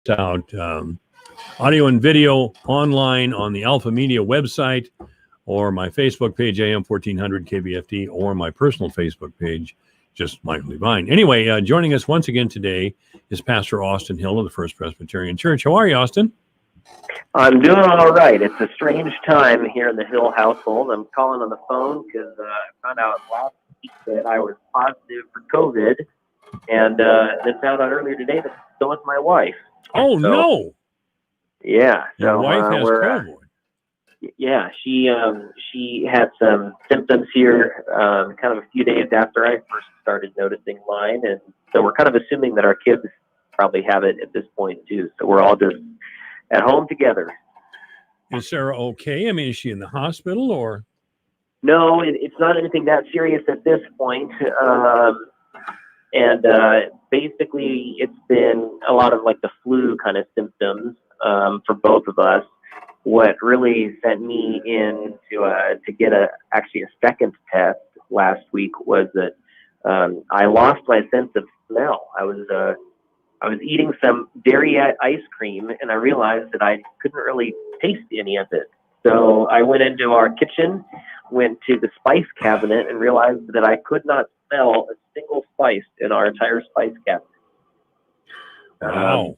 out audio and video online on the Alpha Media website, or my Facebook page, AM 1400 KBFD, or my personal Facebook page, just Michael Devine. Anyway, joining us once again today is Pastor Austin Hill of the First Presbyterian Church. How are you, Austin? I'm doing all right. It's a strange time here in the Hill household. I'm calling on the phone because I found out last week that I was positive for COVID, and then found out earlier today that so was my wife. Oh, so, no. Yeah. Your wife has COVID. Yeah, she had some symptoms here kind of a few days after I first started noticing mine, and so we're kind of assuming that our kids probably have it at this point too. So we're all just at home together. Is Sarah okay? I mean, is she in the hospital or? No, it's not anything that serious at this point. And basically, it's been a lot of like the flu kind of symptoms for both of us. What really sent me in to get a second test last week was that I lost my sense of smell. I was eating some dairy ice cream, and I realized that I couldn't really taste any of it. So I went into our kitchen, went to the spice cabinet, and realized that I could not smell a single spice in our entire spice cabinet. Wow.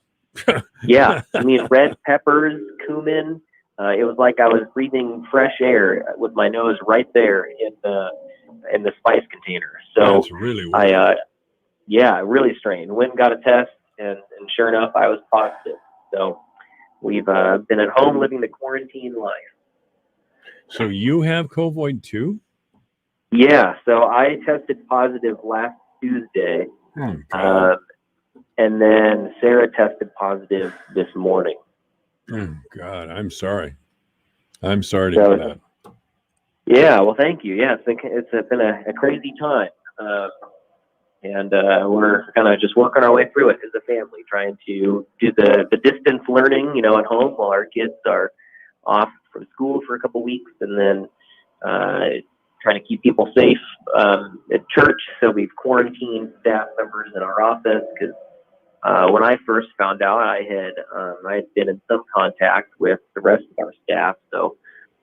Yeah, I mean, red peppers, cumin. It was like I was breathing fresh air with my nose right there in the spice container. So that's really weird. Really strange. Went and got a test, and sure enough, I was positive. So we've been at home living the quarantine life. So you have COVID too? Yeah. So I tested positive last Tuesday, and then Sarah tested positive this morning. Oh, God, I'm sorry. I'm sorry to hear that. Yeah, well, thank you. Yeah, it's been a crazy time. And we're kind of just working our way through it as a family, trying to do the distance learning, at home while our kids are off from school for a couple weeks, and then trying to keep people safe at church. So we've quarantined staff members in our office because when I first found out, I had been in some contact with the rest of our staff. So,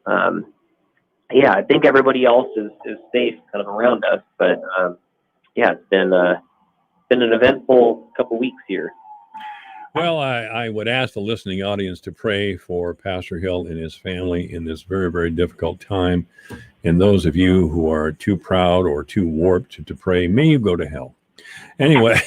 I think everybody else is safe kind of around us. But, it's been an eventful couple weeks here. Well, I would ask the listening audience to pray for Pastor Hill and his family in this very, very difficult time. And those of you who are too proud or too warped to pray, may you go to hell. Anyway,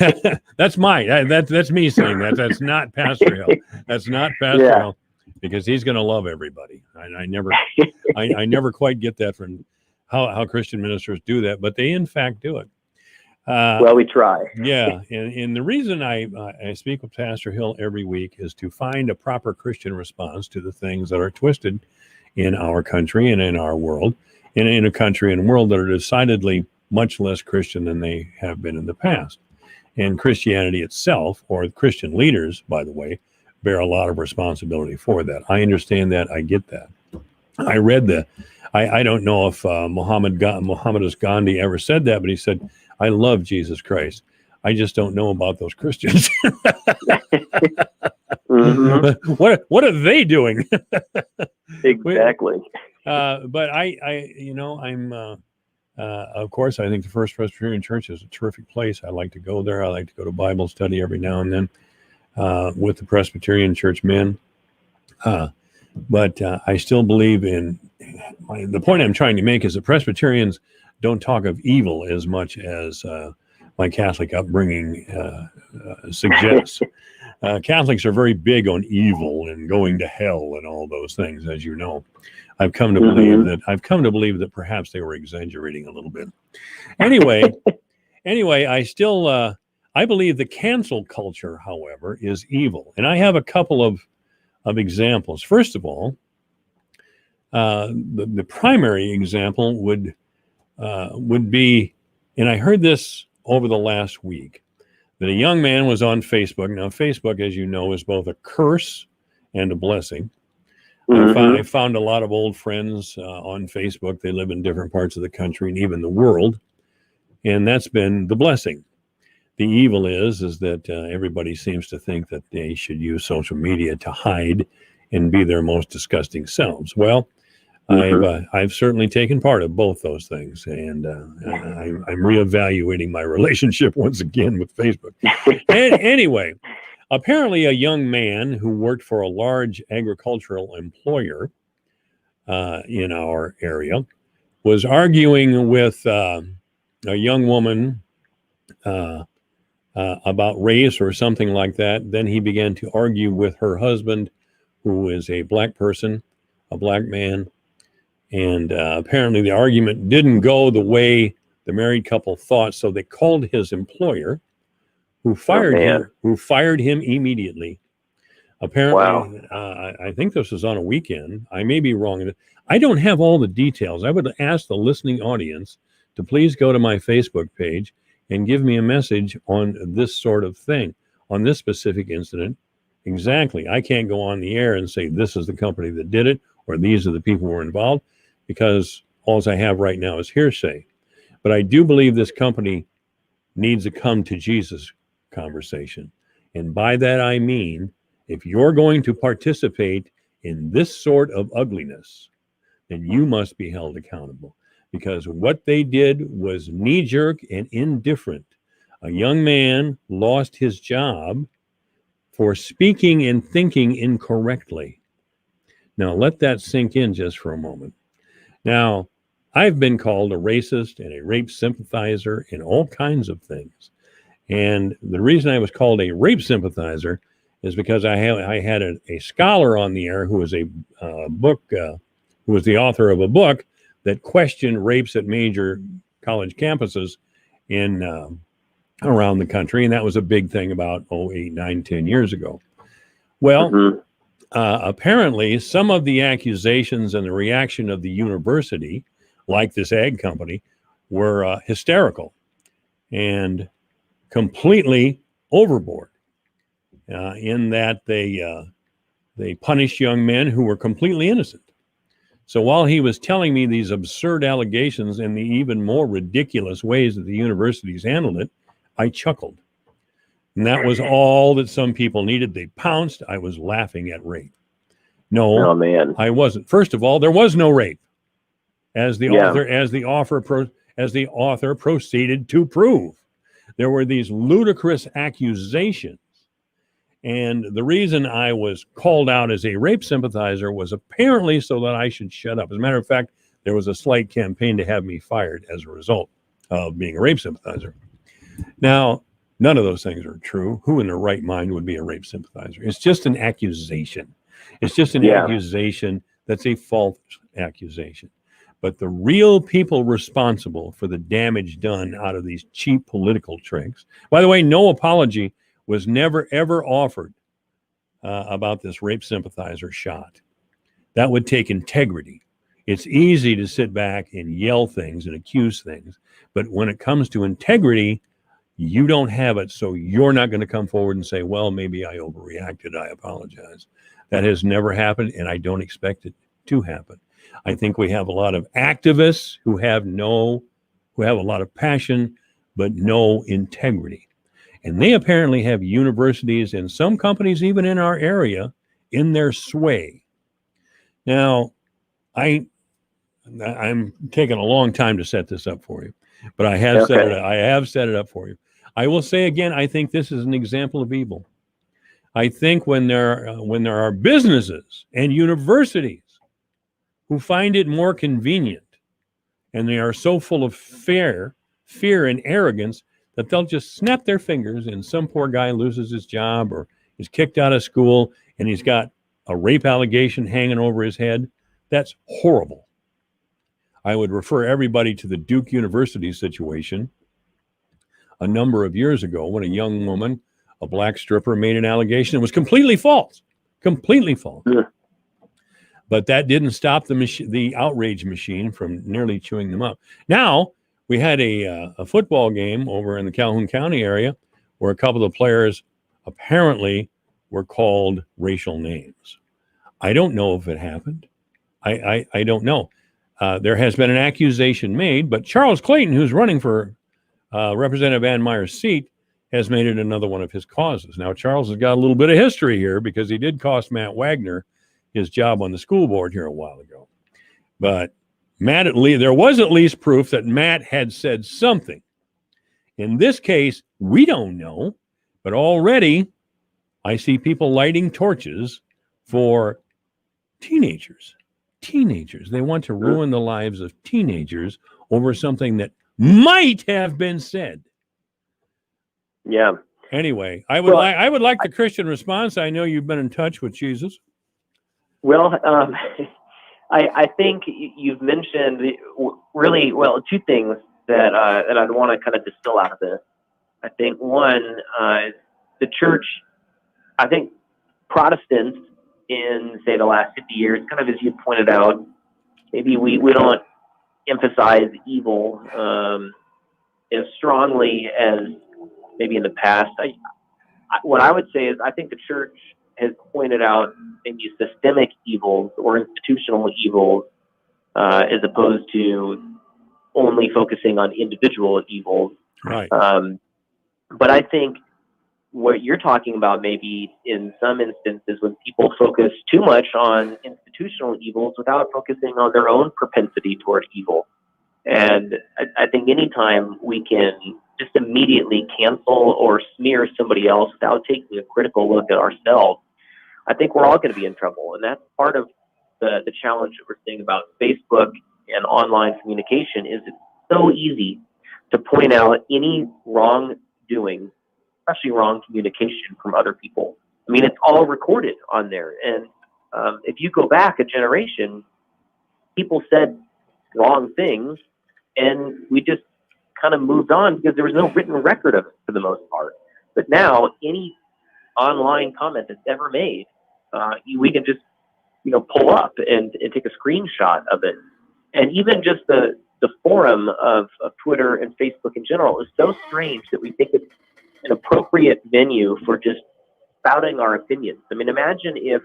that's that's me saying that. That's not Pastor Hill. That's not Pastor Hill, because he's going to love everybody. I never quite get that from how Christian ministers do that, but they in fact do it. Well, we try. Yeah, and the reason I speak with Pastor Hill every week is to find a proper Christian response to the things that are twisted in our country and in our world, and in a country and world that are decidedly much less Christian than they have been in the past. And Christianity itself, or Christian leaders, by the way, bear a lot of responsibility for that. I understand that. I get that. I read I don't know if Mohammed Gandhi ever said that, but he said, I love Jesus Christ. I just don't know about those Christians. Mm-hmm. What are they doing? Exactly. But I'm of course, I think the First Presbyterian Church is a terrific place. I like to go there. I like to go to Bible study every now and then with the Presbyterian Church men. But I still believe in the point I'm trying to make is that Presbyterians don't talk of evil as much as my Catholic upbringing suggests. Catholics are very big on evil and going to hell and all those things, as you know. I've come to believe that perhaps they were exaggerating a little bit. Anyway, I still I believe the cancel culture, however, is evil, and I have a couple of examples. First of all, the primary example would be, and I heard this over the last week, that a young man was on Facebook. Now, Facebook, as you know, is both a curse and a blessing. I found a lot of old friends on Facebook. They live in different parts of the country and even the world. And that's been the blessing. the evil is that everybody seems to think that they should use social media to hide and be their most disgusting selves. Well, I've certainly taken part of both those things, and I'm reevaluating my relationship once again with Facebook. And anyway, apparently a young man who worked for a large agricultural employer in our area was arguing with a young woman about race or something like that. Then he began to argue with her husband, who is a black person, a black man. And apparently the argument didn't go the way the married couple thought. So they called his employer, who fired him immediately. Apparently, wow. I think this was on a weekend. I may be wrong. I don't have all the details. I would ask the listening audience to please go to my Facebook page and give me a message on this sort of thing, on this specific incident. Exactly. I can't go on the air and say this is the company that did it or these are the people who were involved, because all I have right now is hearsay. But I do believe this company needs a come to Jesus conversation. And by that I mean, if you're going to participate in this sort of ugliness, then you must be held accountable, because what they did was knee-jerk and indifferent. A young man lost his job for speaking and thinking incorrectly. Now, let that sink in just for a moment. Now, I've been called a racist and a rape sympathizer and all kinds of things. And the reason I was called a rape sympathizer is because I had a scholar on the air who was who was the author of a book that questioned rapes at major college campuses in around the country. And that was a big thing about 8, 9, 10 years ago. Well, apparently some of the accusations and the reaction of the university, like this ag company, were hysterical and completely overboard in that they punished young men who were completely innocent. So while he was telling me these absurd allegations and the even more ridiculous ways that the universities handled it, I chuckled. And that was all that some people needed. They pounced. I was laughing at rape. No, I wasn't. First of all, there was no rape, as the author proceeded to prove. There were these ludicrous accusations. And the reason I was called out as a rape sympathizer was apparently so that I should shut up. As a matter of fact, there was a slight campaign to have me fired as a result of being a rape sympathizer. Now, none of those things are true. Who in their right mind would be a rape sympathizer? It's just an accusation. It's just an accusation that's a false accusation. But the real people responsible for the damage done out of these cheap political tricks, by the way, no apology was never, ever offered about this rape sympathizer shot. That would take integrity. It's easy to sit back and yell things and accuse things. But when it comes to integrity, you don't have it. So you're not going to come forward and say, well, maybe I overreacted. I apologize. That has never happened, and I don't expect it to happen. I think we have a lot of activists who have a lot of passion, but no integrity. And they apparently have universities and some companies, even in our area, in their sway. Now, I'm taking a long time to set this up for you, but I have set it up for you. I will say again, I think this is an example of evil. I think when there are businesses and universities who find it more convenient, and they are so full of fear and arrogance, that they'll just snap their fingers and some poor guy loses his job or is kicked out of school and he's got a rape allegation hanging over his head. That's horrible. I would refer everybody to the Duke University situation a number of years ago when a young woman, a black stripper, made an allegation that was completely false. Yeah. But that didn't stop the outrage machine from nearly chewing them up. Now, we had a football game over in the Calhoun County area where a couple of players apparently were called racial names. I don't know if it happened. I don't know. There has been an accusation made, but Charles Clayton, who's running for Representative Ann Meyer's seat, has made it another one of his causes. Now, Charles has got a little bit of history here because he did cost Matt Wagner his job on the school board here a while ago. But there was at least proof that Matt had said something. In this case, we don't know, but already I see people lighting torches for teenagers. Teenagers. They want to ruin the lives of teenagers over something that might have been said. Yeah. Anyway, I would like the Christian response. I know you've been in touch with Jesus. Well, I think you've mentioned really well two things that I'd want to kind of distill out of this. I think one, the church. I think Protestants in say the last 50 years, kind of as you pointed out, maybe we don't emphasize evil as strongly as maybe in the past. What I would say is I think the church has pointed out maybe systemic evils or institutional evils as opposed to only focusing on individual evils. Right. But I think what you're talking about maybe in some instances when people focus too much on institutional evils without focusing on their own propensity toward evil. And I think anytime we can just immediately cancel or smear somebody else without taking a critical look at ourselves, I think we're all going to be in trouble. And that's part of the challenge that we're seeing about Facebook and online communication is it's so easy to point out any wrongdoing, especially wrong communication from other people. I mean, it's all recorded on there. And if you go back a generation, people said wrong things, and we just kind of moved on because there was no written record of it for the most part. But now, any online comment that's ever made, we can just pull up and take a screenshot of it. And even just the forum of Twitter and Facebook in general is so strange that we think it's an appropriate venue for just spouting our opinions. I mean, imagine if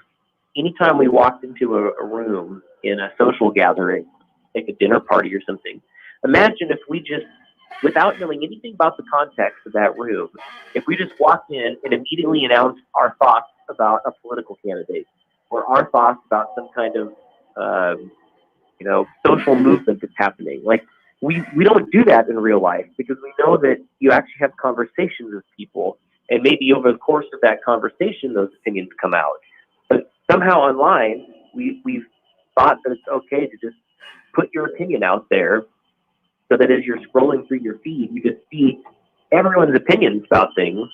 anytime we walked into a room in a social gathering, like a dinner party or something, imagine if we just, without knowing anything about the context of that room, if we just walked in and immediately announced our thoughts about a political candidate or our thoughts about some kind of, social movement that's happening. Like, we don't do that in real life because we know that you actually have conversations with people, and maybe over the course of that conversation, those opinions come out. But somehow online, we've thought that it's okay to just put your opinion out there so that as you're scrolling through your feed, you just see everyone's opinions about things.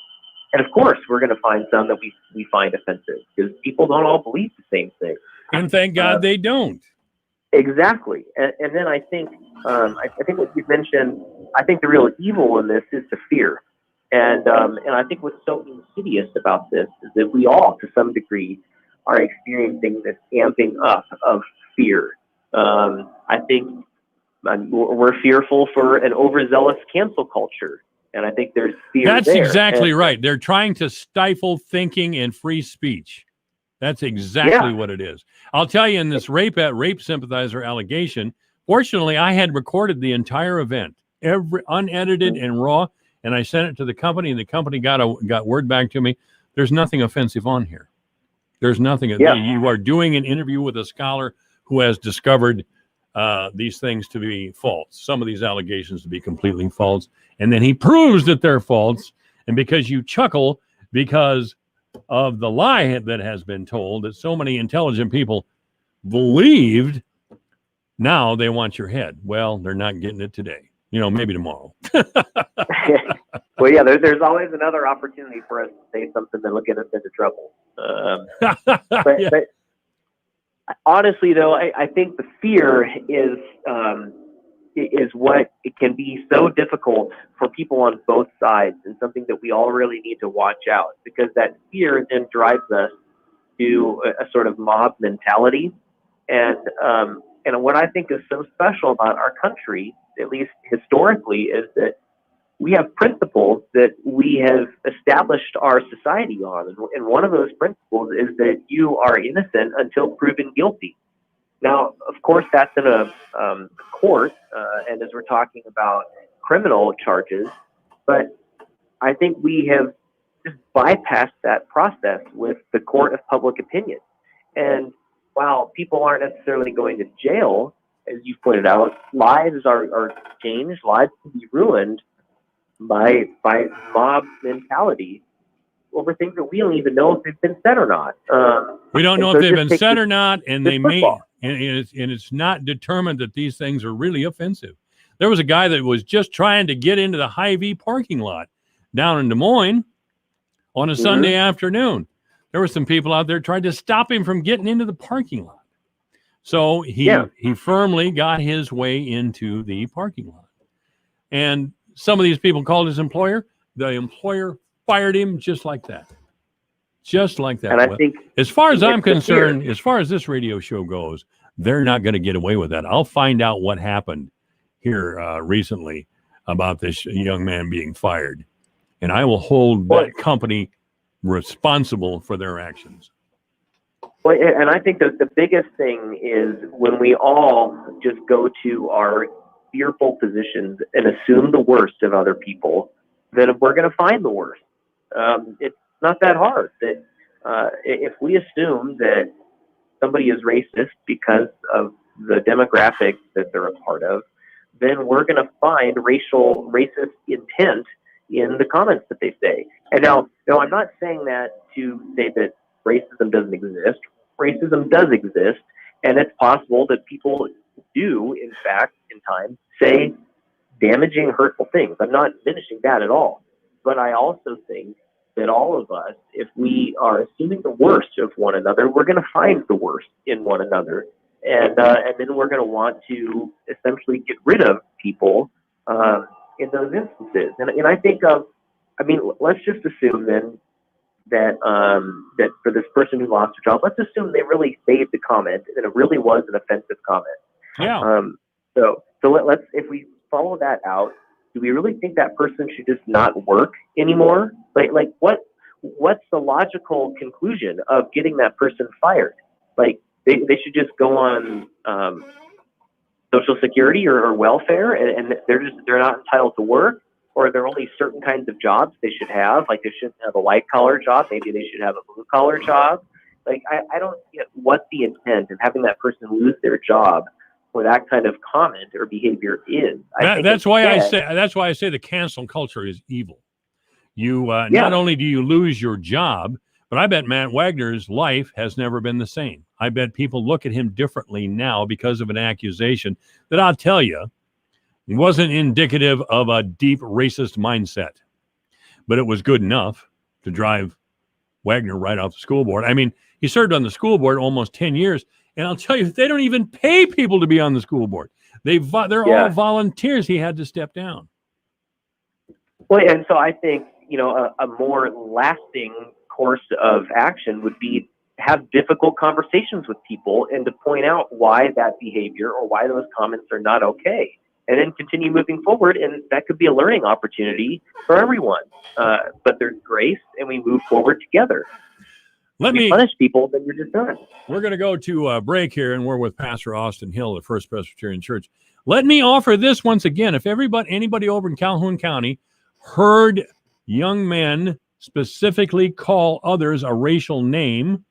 And of course, we're going to find some that we find offensive because people don't all believe the same thing. And thank God they don't. Exactly. And then I think what you've mentioned, I think the real evil in this is the fear. And I think what's so insidious about this is that we all, to some degree, are experiencing this amping up of fear. I think we're fearful for an overzealous cancel culture. And I think there's fear That's there. exactly right. They're trying to stifle thinking and free speech. That's exactly what it is. I'll tell you, in this rape sympathizer allegation, fortunately, I had recorded the entire event, every unedited and raw, and I sent it to the company, and the company got word back to me. There's nothing offensive on here. There's nothing. Yeah. You are doing an interview with a scholar who has discovered these things to be false, some of these allegations to be completely false, and then he proves that they're false. And because you chuckle because of the lie that has been told that so many intelligent people believed, now they want your head. Well, they're not getting it today. Maybe tomorrow. Well, yeah, there's always another opportunity for us to say something that will get us into trouble. But honestly, though, I think the fear is what it can be so difficult for people on both sides, and something that we all really need to watch out, because that fear then drives us to a sort of mob mentality. And what I think is so special about our country, at least historically, is that we have principles that we have established our society on. And one of those principles is that you are innocent until proven guilty. Now, of course, that's in a court, and as we're talking about criminal charges, but I think we have just bypassed that process with the court of public opinion. And while people aren't necessarily going to jail, as you pointed out, lives are changed, lives can be ruined by mob mentality over things that we don't even know if they've been said or not. We don't know if they've been said or not, and they may, football. and it's not determined that these things are really offensive. There was a guy that was just trying to get into the Hy-Vee parking lot down in Des Moines on a Sunday afternoon. There were some people out there trying to stop him from getting into the parking lot. So he firmly got his way into the parking lot. And some of these people called his employer. The employer fired him just like that. Just like that. And I think, as far as I'm concerned, as far as this radio show goes, they're not going to get away with that. I'll find out what happened here recently about this young man being fired. And I will hold that company responsible for their actions. Well, and I think that the biggest thing is when we all just go to our fearful positions and assume the worst of other people, then we're going to find the worst. It's not that hard. That if we assume that somebody is racist because of the demographic that they're a part of, then we're going to find racist intent in the comments that they say. And now, I'm not saying that to say that racism doesn't exist. Racism does exist, and it's possible that people do, in fact, in time, say damaging, hurtful things. I'm not diminishing that at all. But I also think that all of us, if we are assuming the worst of one another, we're going to find the worst in one another. And then we're going to want to essentially get rid of people in those instances. And I think let's just assume then that that for this person who lost their job, let's assume they really saved the comment and it really was an offensive comment. Yeah. So let's, if we follow that out, do we really think that person should just not work anymore? Like what's the logical conclusion of getting that person fired? Like they should just go on Social Security or welfare, and they're not entitled to work, or there are only certain kinds of jobs they should have. Like they shouldn't have a white collar job. Maybe they should have a blue collar job. Like I don't get what the intent of having that person lose their job for that kind of comment or behavior is. That's why I say the cancel culture is evil. You not only do you lose your job, but I bet Matt Wagner's life has never been the same. I bet people look at him differently now because of an accusation that I'll tell you wasn't indicative of a deep racist mindset, but it was good enough to drive Wagner right off the school board. I mean, he served on the school board almost 10 years. And I'll tell you, they don't even pay people to be on the school board. They're all volunteers. He had to step down. Well, and so I think, a more lasting course of action would be have difficult conversations with people and to point out why that behavior or why those comments are not okay. And then continue moving forward. And that could be a learning opportunity for everyone. But there's grace and we move forward together. If you punish people, then you're just done. We're going to go to a break here, and we're with Pastor Austin Hill of First Presbyterian Church. Let me offer this once again. If anybody over in Calhoun County heard young men specifically call others a racial name,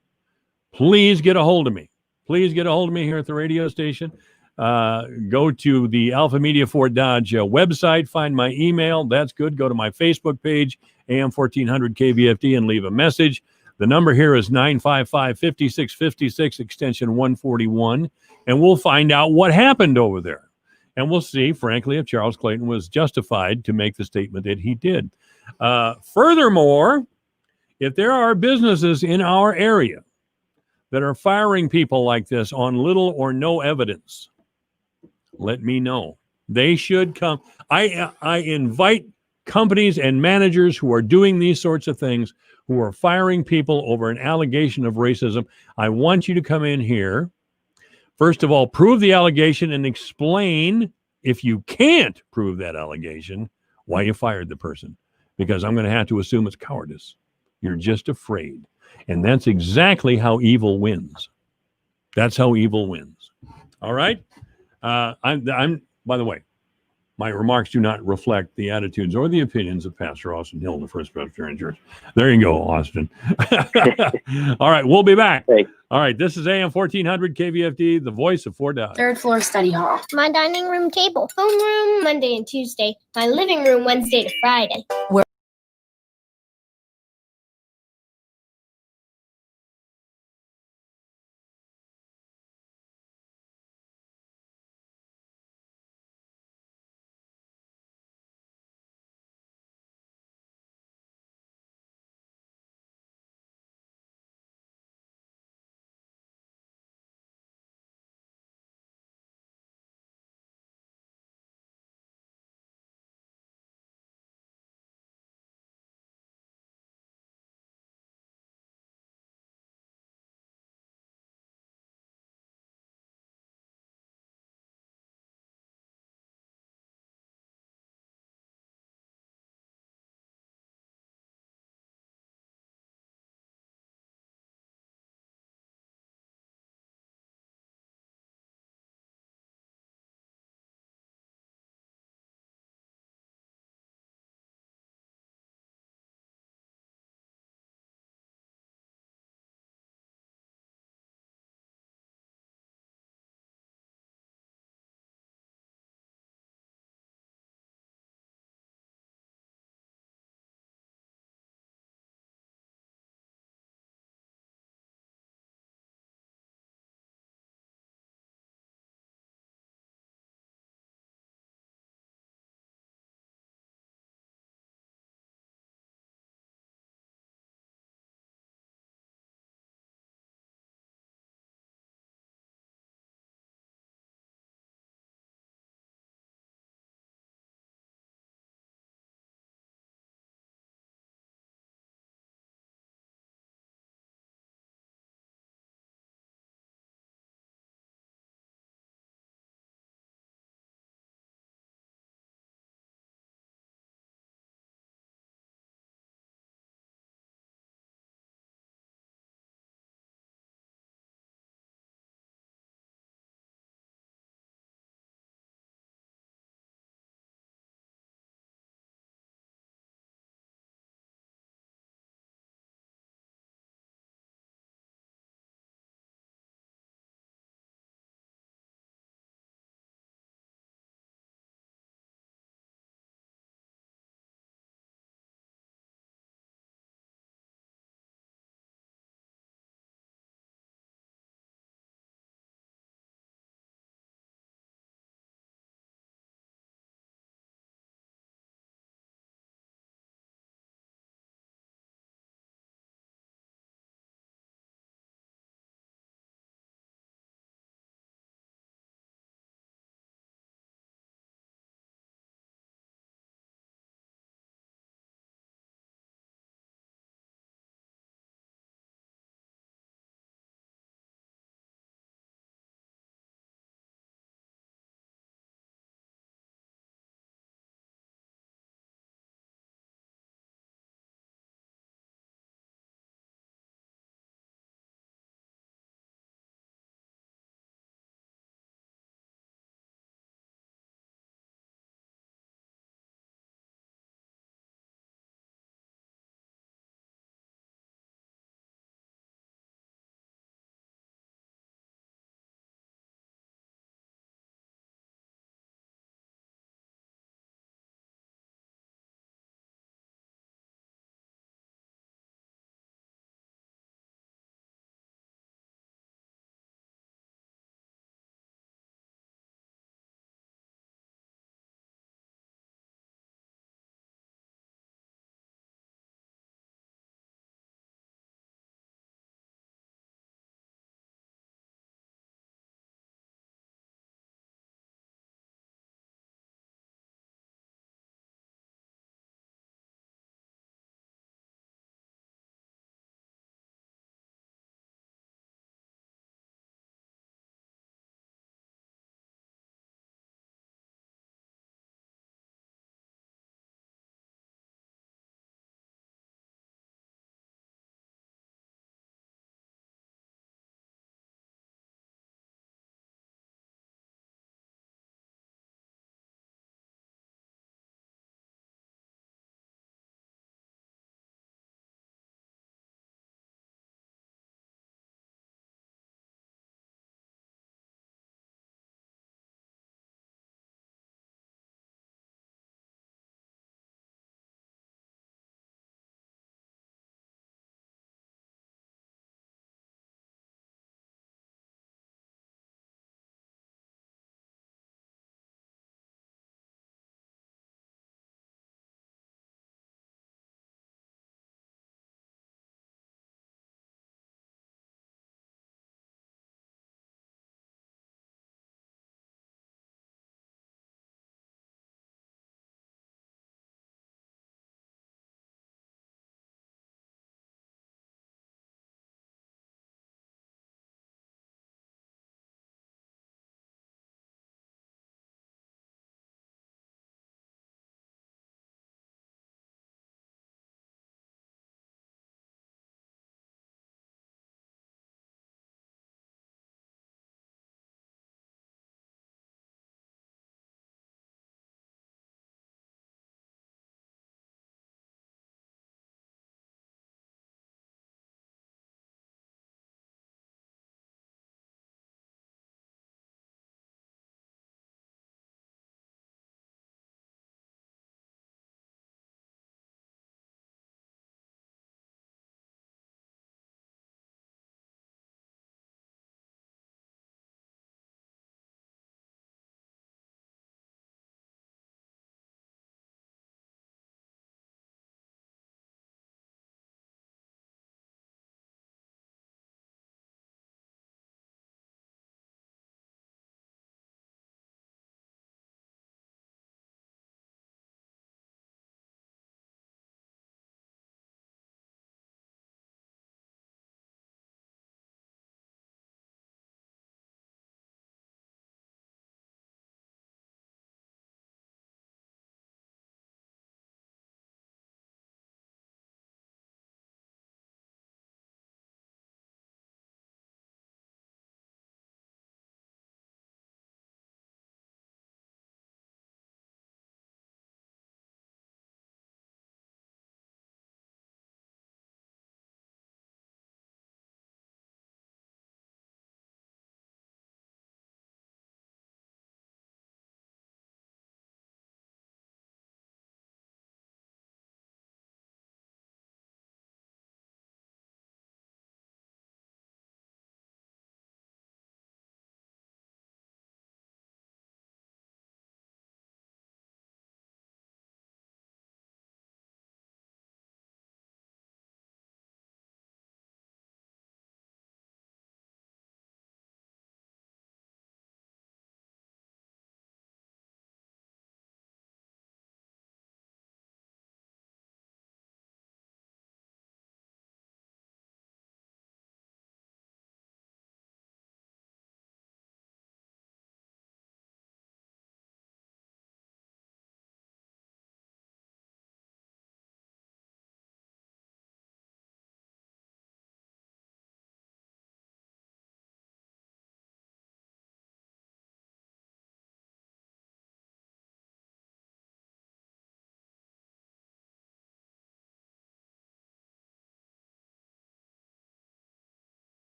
please get a hold of me. Please get a hold of me here at the radio station. Go to the Alpha Media Fort Dodge website, find my email. That's good. Go to my Facebook page, AM 1400 KVFD, and leave a message. The number here is 955-5656, extension 141, and we'll find out what happened over there. And we'll see, frankly, if Charles Clayton was justified to make the statement that he did. Furthermore, if there are businesses in our area that are firing people like this on little or no evidence, let me know. They should come. I invite companies and managers who are doing these sorts of things, who are firing people over an allegation of racism. I want you to come in here. First of all, prove the allegation and explain, if you can't prove that allegation, why you fired the person. Because I'm going to have to assume it's cowardice. You're just afraid. And that's exactly how evil wins. That's how evil wins. All right? I'm by the way, My remarks do not reflect the attitudes or the opinions of Pastor Austin Hill of the First Presbyterian Church. There you go, Austin. All right, we'll be back. Thanks. All right, this is AM 1400 KVFD, the voice of Fort Dodge. Third floor study hall. My dining room table. Homeroom Monday and Tuesday. My living room Wednesday to Friday.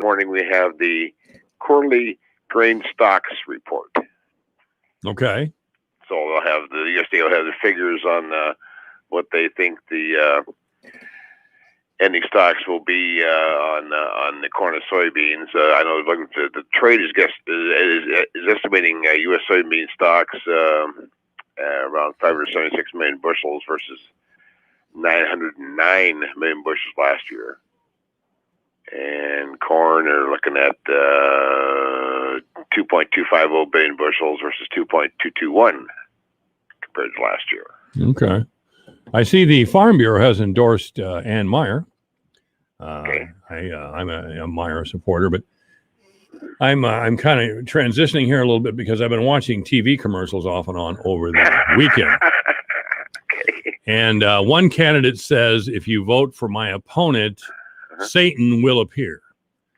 morning we have the quarterly grain stocks report. Okay. So they'll have the USDA will have the figures on what they think the ending stocks will be on the corn and soybeans. I know the trade is estimating U.S. soybean stocks around 576 million bushels versus 909 million bushels last year. And corn are looking at 2.250 billion bushels versus 2.221 compared to last year. Okay. I see the Farm Bureau has endorsed Ann Meyer. Okay. I'm a Meyer supporter, but I'm kind of transitioning here a little bit because I've been watching TV commercials off and on over the weekend. Okay. And one candidate says, if you vote for my opponent, Satan will appear.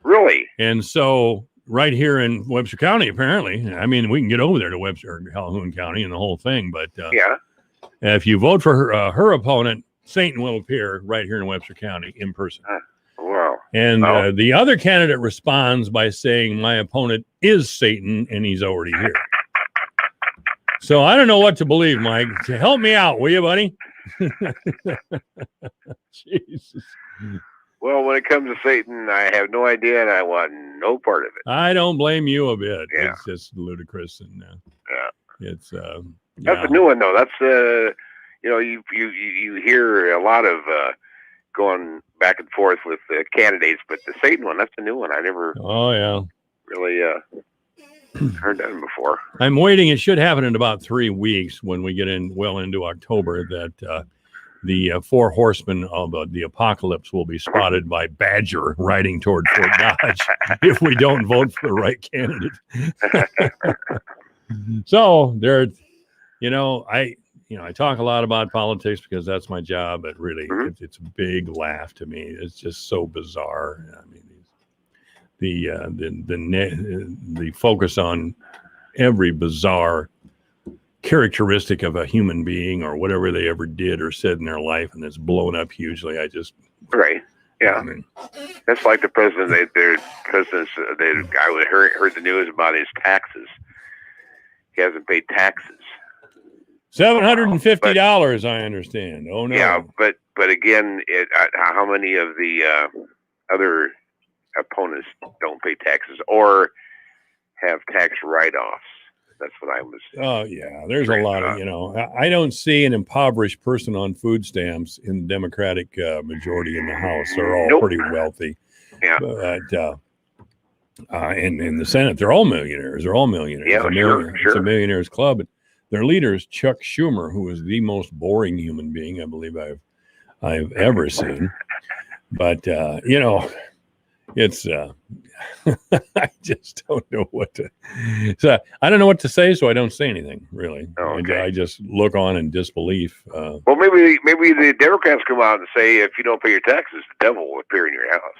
Really? And so right here in Webster County, apparently, I mean, we can get over there to Webster or Calhoun County and the whole thing, but Yeah. if you vote for her opponent, Satan will appear right here in Webster County in person. Wow. And Oh. the other candidate responds by saying, my opponent is Satan, and he's already here. So I don't know what to believe, Mike. Help me out, will you, buddy? Jesus. Well, when it comes to Satan, I have no idea, and I want no part of it. I don't blame you a bit. Yeah. It's just ludicrous. And Yeah. it's That's yeah. a new one, though. That's you hear a lot of going back and forth with candidates, but the Satan one, that's a new one. I never Oh, yeah. really heard that before. I'm waiting. It should happen in about 3 weeks when we get well into October that the four horsemen of the apocalypse will be spotted by Badger riding toward Fort Dodge if we don't vote for the right candidate. So there, I talk a lot about politics because that's my job, but really it's a big laugh to me. It's just so bizarre. I mean, the focus on every bizarre characteristic of a human being or whatever they ever did or said in their life, and it's blown up hugely. Right. Yeah. I mean, That's like the president. I heard the news about his taxes. He hasn't paid taxes. $750, I understand. Oh no. Yeah, but again, how many of the other opponents don't pay taxes or have tax write-offs? That's what I was. Oh yeah, there's a lot of I don't see an impoverished person on food stamps in the Democratic majority in the House. They're all pretty wealthy. Yeah. But in the Senate, they're all millionaires. They're all millionaires. Yeah, sure. It's a millionaires club. And their leader is Chuck Schumer, who is the most boring human being I believe I've ever seen. But it's I just don't know what to. So I don't know what to say, so I don't say anything really. Oh, okay. I just look on in disbelief. Well, maybe the Democrats come out and say if you don't pay your taxes, the devil will appear in your house.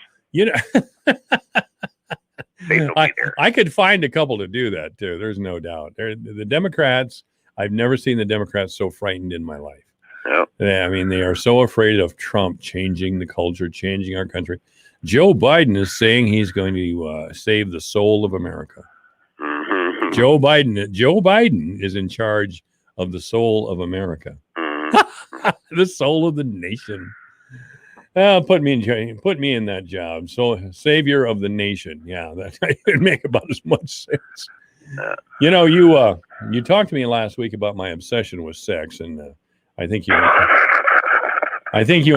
I could find a couple to do that too. There's no doubt. The Democrats. I've never seen the Democrats so frightened in my life. Yeah. I mean, they are so afraid of Trump changing the culture, changing our country. Joe Biden is saying he's going to save the soul of America. Mm-hmm. Joe Biden is in charge of the soul of America. Mm-hmm. The soul of the nation. Put me in that job. So savior of the nation. Yeah, that would make about as much sense. You talked to me last week about my obsession with sex, and I think you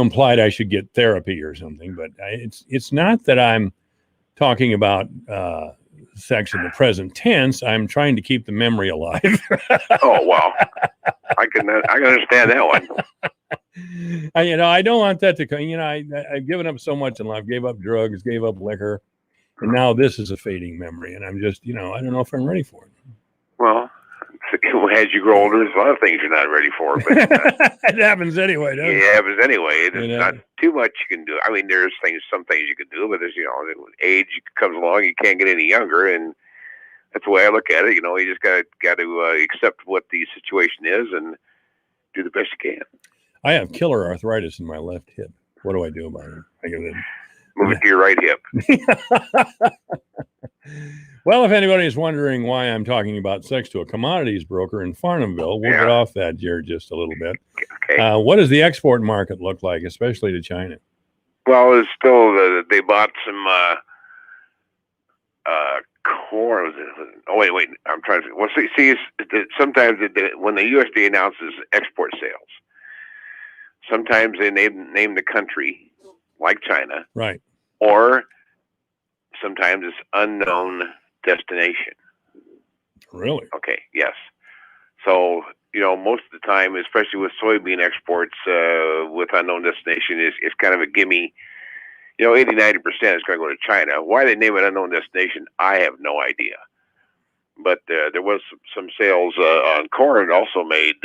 implied I should get therapy or something. But it's not that I'm talking about sex in the present tense. I'm trying to keep the memory alive. Oh wow, I can understand that one. I don't want that to come. I've given up so much in life. Gave up drugs, gave up liquor. And now this is a fading memory, and I'm just, I don't know if I'm ready for it. Well, as you grow older, there's a lot of things you're not ready for. But it happens anyway, doesn't it? It happens anyway. There's not too much you can do. I mean, there's some things you can do, but there's, age comes along, you can't get any younger, and that's the way I look at it. You just got to accept what the situation is and do the best you can. I have killer arthritis in my left hip. What do I do about it? Move it to your right hip. Well, if anybody is wondering why I'm talking about sex to a commodities broker in Farnhamville, we'll get off that here just a little bit. Okay. What does the export market look like, especially to China? Well, it's still they bought some corn. Oh wait, I'm trying to. Well, see, sometimes when the USDA announces export sales, sometimes they name the country, like China, Right. or sometimes it's unknown destination. Really? Okay. Yes. So most of the time, especially with soybean exports with unknown destination, is kind of a gimme. 80-90% is going to go to China. Why they name it unknown destination, I have no idea. But there was some sales on corn also made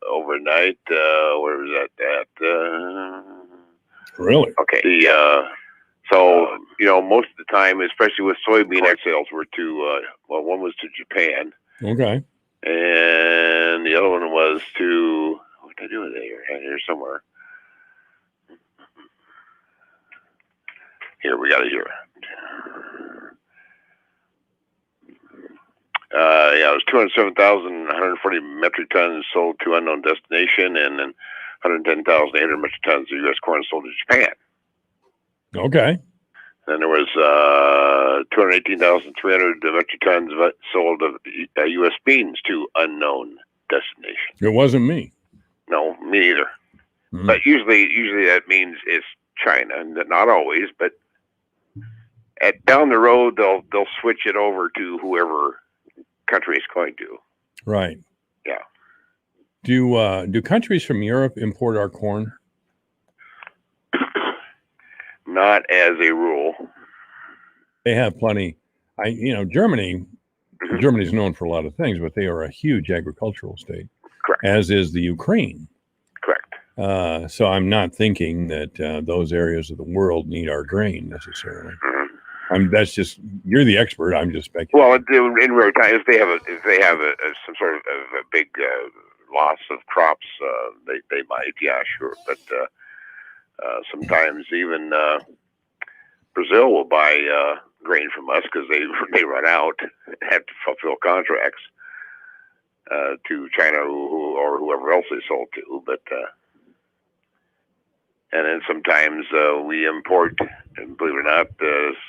overnight. Where was that? Really? Okay. So most of the time, especially with soybean sales, were to one was to Japan. Okay. And the other one was to, what did I do with it here somewhere? Here, we got it here. It was 207,140 metric tons sold to unknown destination, and then 110,800 metric tons of U.S. corn sold to Japan. Okay. Then there was 218,300 metric tons sold of U.S. beans to unknown destination. It wasn't me. No, me either. Mm-hmm. But usually that means it's China. Not always, but down the road they'll switch it over to whoever country it's going to. Right. Yeah. Do countries from Europe import our corn? Not as a rule. They have plenty. Germany. Mhm. Germany's known for a lot of things, but they are a huge agricultural state. Correct. As is the Ukraine. Correct. So I'm not thinking that those areas of the world need our grain necessarily. Mhm. That's just, you're the expert. I'm just speculating. Well, in rare times, if they have some sort of a big loss of crops, they might, yeah, sure. But sometimes even Brazil will buy grain from us because they run out, have to fulfill contracts to China or whoever else they sold to. But and then sometimes we import, and believe it or not,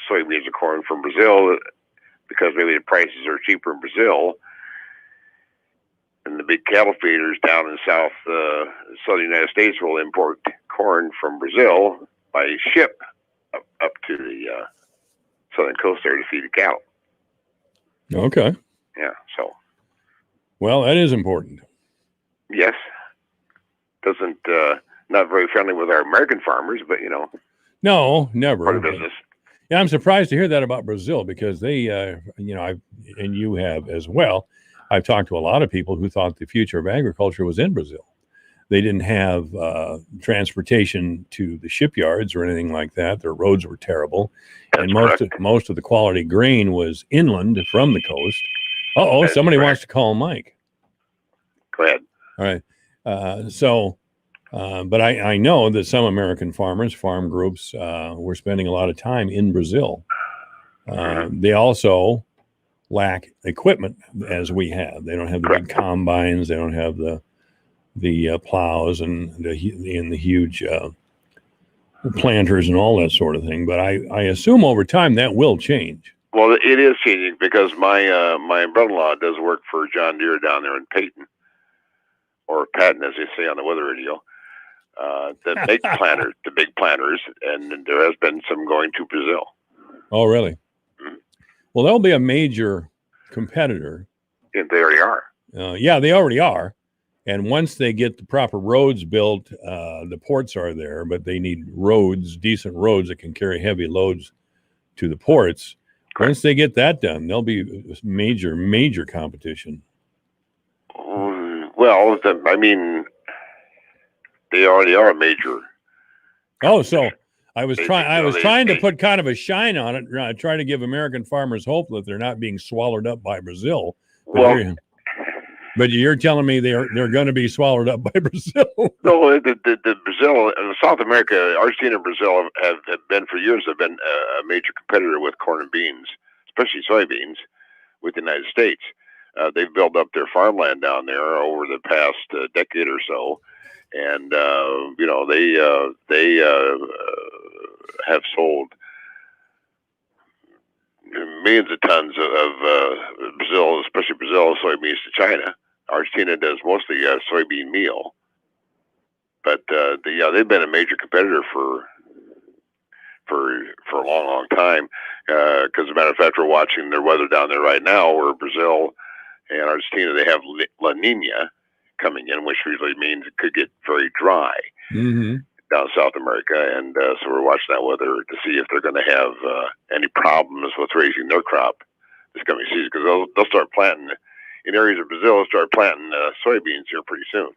soybeans and corn from Brazil because maybe the prices are cheaper in Brazil. And the big cattle feeders down in southern United States will import corn from Brazil by ship up to the southern coast there to feed the cattle. Okay. Yeah, so. Well, that is important. Yes. Doesn't, not very friendly with our American farmers, but, No, never. part of business. Yeah, I'm surprised to hear that about Brazil because they, and you have as well. I've talked to a lot of people who thought the future of agriculture was in Brazil. They didn't have transportation to the shipyards or anything like that. Their roads were terrible, and most of the quality grain was inland from the coast. That's somebody correct. wants to call Mike. Go ahead. All right. But I know that some American farm groups, were spending a lot of time in Brazil. They also lack equipment as we have. They don't have the big combines. They don't have the plows and the huge planters and all that sort of thing. But I assume over time that will change. Well, it is changing because my brother-in-law does work for John Deere down there in Peyton, or Patton, as they say on the weather radio. That make the big planters, and there has been some going to Brazil. Oh, really? Mm-hmm. Well, they'll be a major competitor. Yeah, they already are. Yeah, they already are. And once they get the proper roads built, the ports are there, but they need decent roads that can carry heavy loads to the ports. Correct. Once they get that done, there'll be major competition. Well, they already are major. Oh, so I was trying to put kind of a shine on it, try to give American farmers hope that they're not being swallowed up by Brazil. But well, But you're telling me they're going to be swallowed up by Brazil. No, the Brazil, South America, Argentina and Brazil have been for years have been a major competitor with corn and beans, especially soybeans, with the United States. They've built up their farmland down there over the past decade or so, and they have sold millions of tons of Brazil, especially Brazil soybeans to China. Argentina does mostly soybean meal, but they've been a major competitor for a long time. Because as a matter of fact, we're watching their weather down there right now, where Brazil and Argentina, they have La Nina coming in, which usually means it could get very dry down South America, and so we're watching that weather to see if they're going to have any problems with raising their crop this coming season, because they'll start planting in areas of Brazil. They'll start planting soybeans here pretty soon.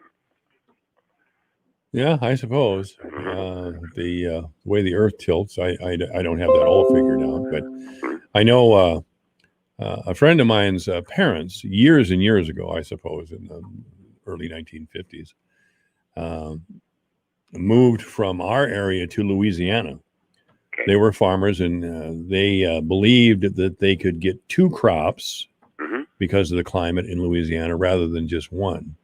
Yeah, I suppose the way the Earth tilts, I don't have that all figured out, but I know a friend of mine's parents years and years ago, I suppose in the early 1950s, moved from our area to Louisiana. Okay. They were farmers, and they believed that they could get two crops because of the climate in Louisiana rather than just one.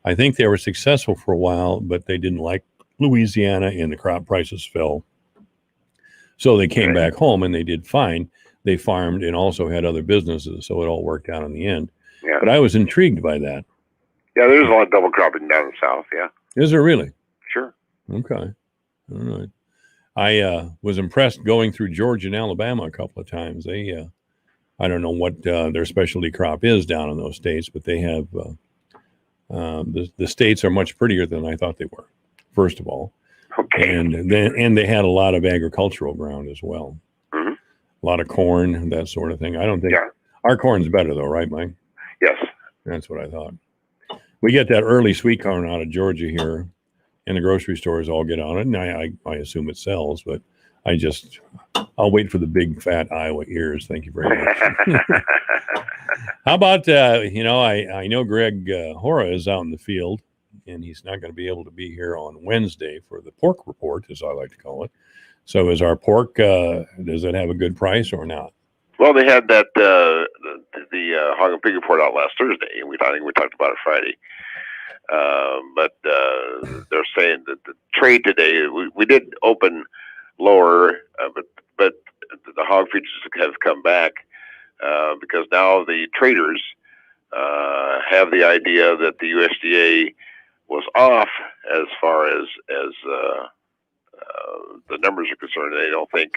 I think they were successful for a while, but they didn't like Louisiana, and the crop prices fell. So they came back home, and they did fine. They farmed and also had other businesses, so it all worked out in the end. Yeah. But I was intrigued by that. Yeah, there's a lot of double cropping down in the South. Yeah. Is there really? Sure. Okay. All right. I was impressed going through Georgia and Alabama a couple of times. They, I don't know what their specialty crop is down in those states, but they have the states are much prettier than I thought they were. First of all, okay, and they had a lot of agricultural ground as well. A lot of corn, that sort of thing. I don't think our corn's better though, right, Mike? Yes. That's what I thought. We get that early sweet corn out of Georgia here, and the grocery stores all get on it, and I assume it sells, but I'll wait for the big fat Iowa ears. Thank you very much. How about I know Greg Hora is out in the field, and he's not going to be able to be here on Wednesday for the pork report, as I like to call it. So is our pork, does it have a good price or not? Well, they had that the hog and pig report out last Thursday, and I think we talked about it Friday. But they're saying that the trade today, we did open lower, but the hog futures have come back because now the traders have the idea that the USDA was off as far as the numbers are concerned. They don't think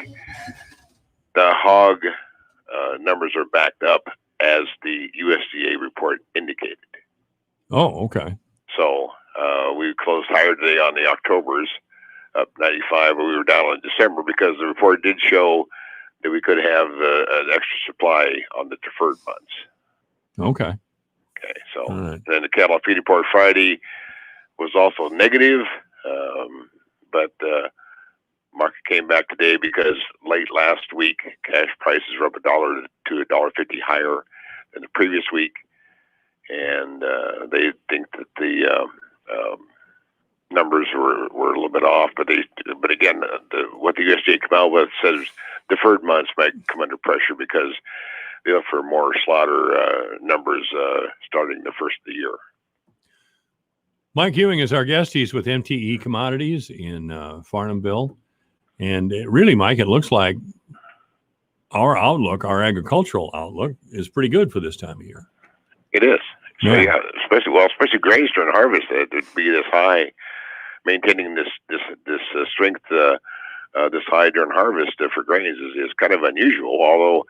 the hog numbers are backed up as the USDA report indicated. Oh, okay. So we closed higher today on the Octobers, up 95, but we were down in December because the report did show that we could have an extra supply on the deferred months. Okay. Okay, so right. Then the cattle feed report Friday was also negative, but market came back today because late last week cash prices were up $1 to $1.50 higher than the previous week, and they think that the numbers were a little bit off, but again, what the USDA came out with says deferred months might come under pressure because they look for more slaughter numbers starting the first of the year. Mike Ewing is our guest. He's with MTE Commodities in Farnhamville. And really, Mike, it looks like our agricultural outlook is pretty good for this time of year. It is. So, Yeah. especially grains during harvest, to be this high, maintaining this strength this high during harvest for grains is kind of unusual, although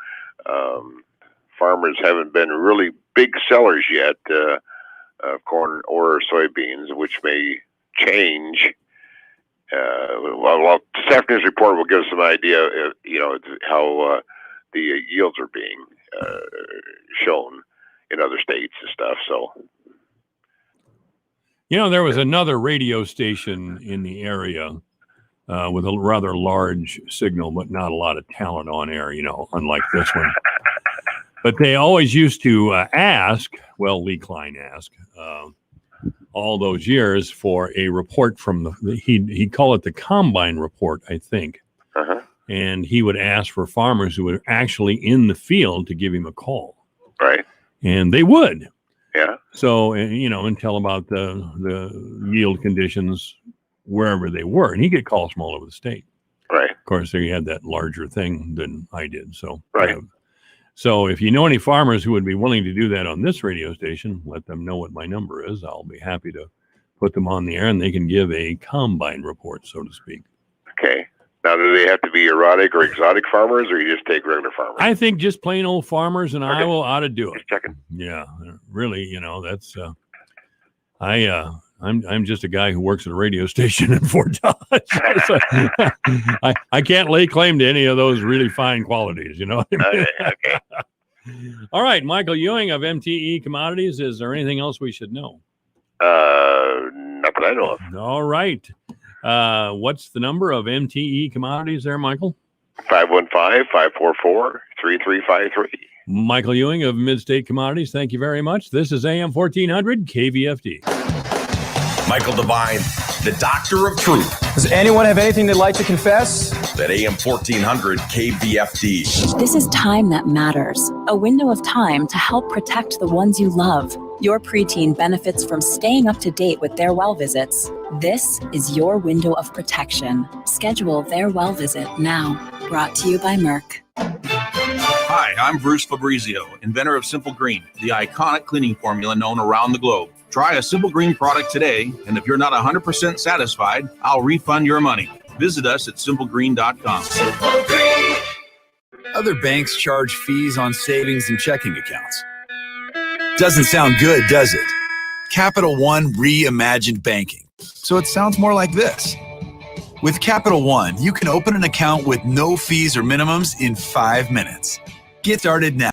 farmers haven't been really big sellers yet of corn or soybeans, which may change. Well, this afternoon's report will give us some idea, how the yields are being shown in other states and stuff. So, there was another radio station in the area with a rather large signal, but not a lot of talent on air, unlike this one. But they always used to ask, well, Lee Klein asked all those years for a report from he'd call it the combine report, I think. Uh-huh. And he would ask for farmers who were actually in the field to give him a call. Right. And they would. Yeah. So, and tell about the yield conditions wherever they were. And he'd get calls from all over the state. Right. Of course, he had that larger thing than I did. So, Right. So if you know any farmers who would be willing to do that on this radio station, let them know what my number is. I'll be happy to put them on the air and they can give a combine report, so to speak. Okay. Now, do they have to be erotic or exotic farmers, or you just take regular farmers? I think just plain old farmers in Iowa ought to do it. Just checking. Yeah, really, that's I'm just a guy who works at a radio station in Fort Dodge. So, I can't lay claim to any of those really fine qualities, what I mean? Okay. All right, Michael Ewing of MTE Commodities. Is there anything else we should know? Not that I know of. All right. What's the number of MTE Commodities there, Michael? 515-544-3353. Michael Ewing of Midstate Commodities. Thank you very much. This is AM 1400 KVFD. Michael Devine, the Doctor of Truth. Does anyone have anything they'd like to confess? At AM 1400 KVFD. This is time that matters. A window of time to help protect the ones you love. Your preteen benefits from staying up to date with their well visits. This is your window of protection. Schedule their well visit now. Brought to you by Merck. Hi, I'm Bruce Fabrizio, inventor of Simple Green, the iconic cleaning formula known around the globe. Try a Simple Green product today, and if you're not 100% satisfied, I'll refund your money. Visit us at simplegreen.com. Simple Green. Other banks charge fees on savings and checking accounts. Doesn't sound good, does it? Capital One reimagined banking. So it sounds more like this. With Capital One, you can open an account with no fees or minimums in 5 minutes. Get started now.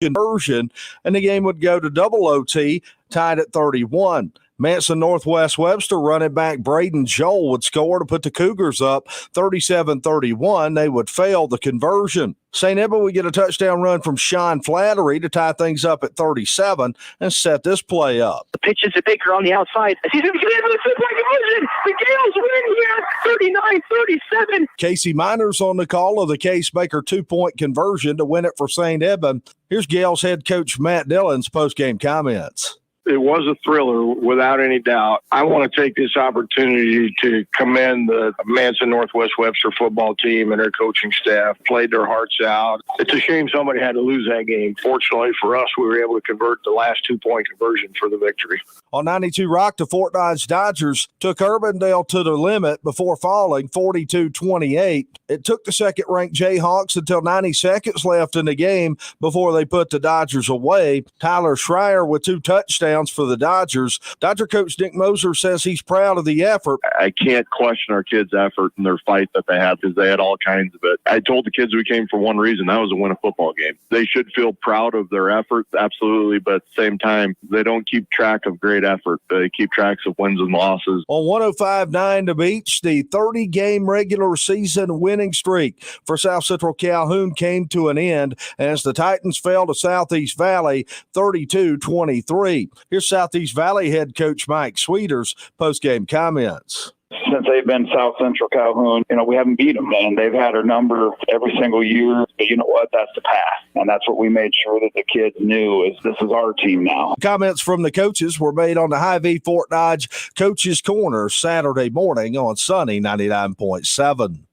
conversion, and the game would go to double OT, tied at 31. Manson Northwest Webster running back Braden Joel would score to put the Cougars up 37-31. They would fail the conversion. St. Edmund would get a touchdown run from Sean Flattery to tie things up at 37 and set this play up. The pitch is to Baker on the outside. As he's going to get into the two-point conversion. The Gales win here, 39-37. Casey Miners on the call of the Case Baker 2-point conversion to win it for St. Edmund. Here's Gales head coach Matt Dillon's postgame comments. It was a thriller, without any doubt. I want to take this opportunity to commend the Manson Northwest Webster football team and their coaching staff. Played their hearts out. It's a shame somebody had to lose that game. Fortunately for us, we were able to convert the last 2-point conversion for the victory. On 92 Rock, the Fort Dodge Dodgers took Urbandale to the limit before falling 42-28. It took the second-ranked Jayhawks until 90 seconds left in the game before they put the Dodgers away. Tyler Schreier with 2 touchdowns for the Dodgers. Dodger coach Nick Moser says he's proud of the effort. I can't question our kids' effort and their fight that they had because they had all kinds of it. I told the kids we came for one reason. That was to win a football game. They should feel proud of their effort, absolutely, but at the same time, they don't keep track of great effort. They keep tracks of wins and losses. On 105.9 The Beach, the 30-game regular season winning streak for South Central Calhoun came to an end as the Titans fell to Southeast Valley 32-23. Here's Southeast Valley head coach Mike Sweeters' postgame comments. Since they've been South Central Calhoun, we haven't beat them, and they've had our number every single year. But you know what? That's the past, and that's what we made sure that the kids knew is this is our team now. Comments from the coaches were made on the Hy-Vee Fort Dodge Coaches Corner Saturday morning on Sunny 99.7.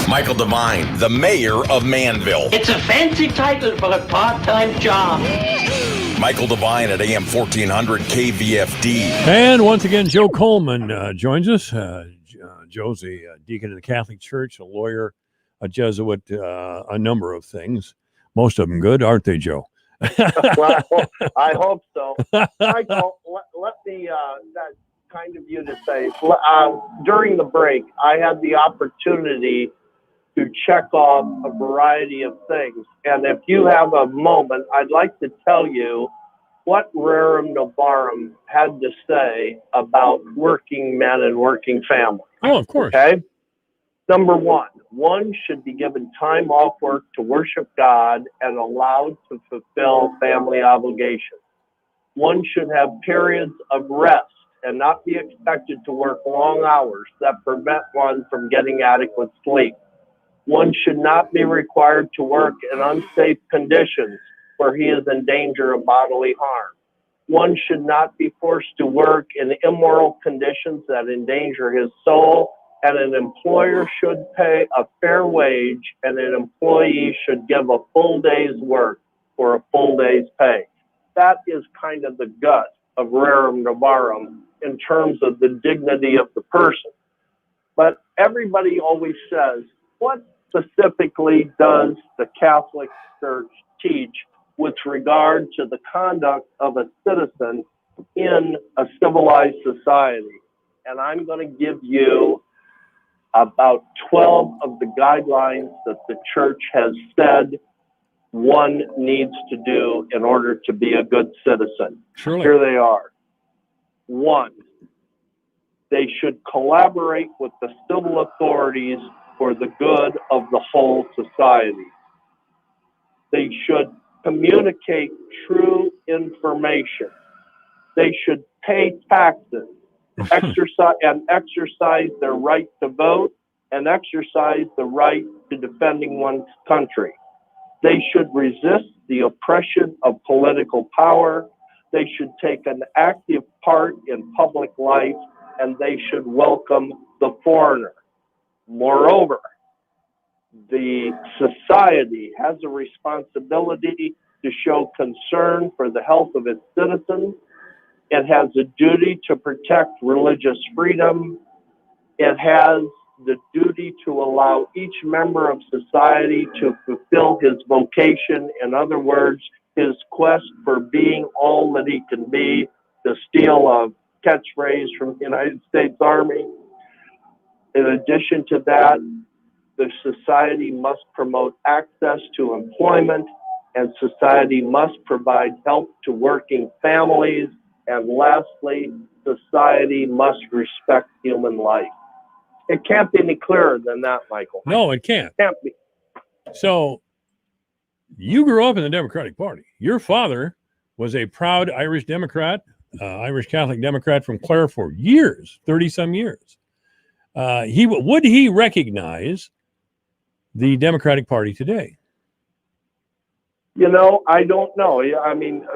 Michael Devine, the mayor of Manville. It's a fancy title for a part-time job. Michael Devine at AM 1400 KVFD. And once again, Joe Coleman joins us. Joe's a deacon in the Catholic Church, a lawyer, a Jesuit, a number of things. Most of them good, aren't they, Joe? Well, I hope so. Michael, let me, that's kind of you to say. During the break, I had the opportunity to check off a variety of things. And if you have a moment, I'd like to tell you what Rerum Novarum had to say about working men and working families. Oh, of course. Okay? Number one should be given time off work to worship God and allowed to fulfill family obligations. One should have periods of rest and not be expected to work long hours that prevent one from getting adequate sleep. One should not be required to work in unsafe conditions where he is in danger of bodily harm. One should not be forced to work in immoral conditions that endanger his soul, and an employer should pay a fair wage, and an employee should give a full day's work for a full day's pay. That is kind of the gut of Rerum Novarum in terms of the dignity of the person. But everybody always says, what specifically does the Catholic Church teach with regard to the conduct of a citizen in a civilized society? And I'm going to give you about 12 of the guidelines that the church has said one needs to do in order to be a good citizen. Surely. Here they are. 1, they should collaborate with the civil authorities for the good of the whole society. They should communicate true information. They should pay taxes, exercise their right to vote, and exercise the right to defending one's country. They should resist the oppression of political power. They should take an active part in public life, and they should welcome the foreigner. Moreover, the society has a responsibility to show concern for the health of its citizens. It has a duty to protect religious freedom. It has the duty to allow each member of society to fulfill his vocation. In other words, his quest for being all that he can be, to steal a catchphrase from the United States Army. In addition to that, the society must promote access to employment, and society must provide help to working families. And lastly, society must respect human life. It can't be any clearer than that, Michael. No, it can't. Can't be. So you grew up in the Democratic Party. Your father was a proud Irish Democrat, Irish Catholic Democrat from Clare for years, 30-some years. Would he recognize the Democratic Party today? You know, I don't know. I mean,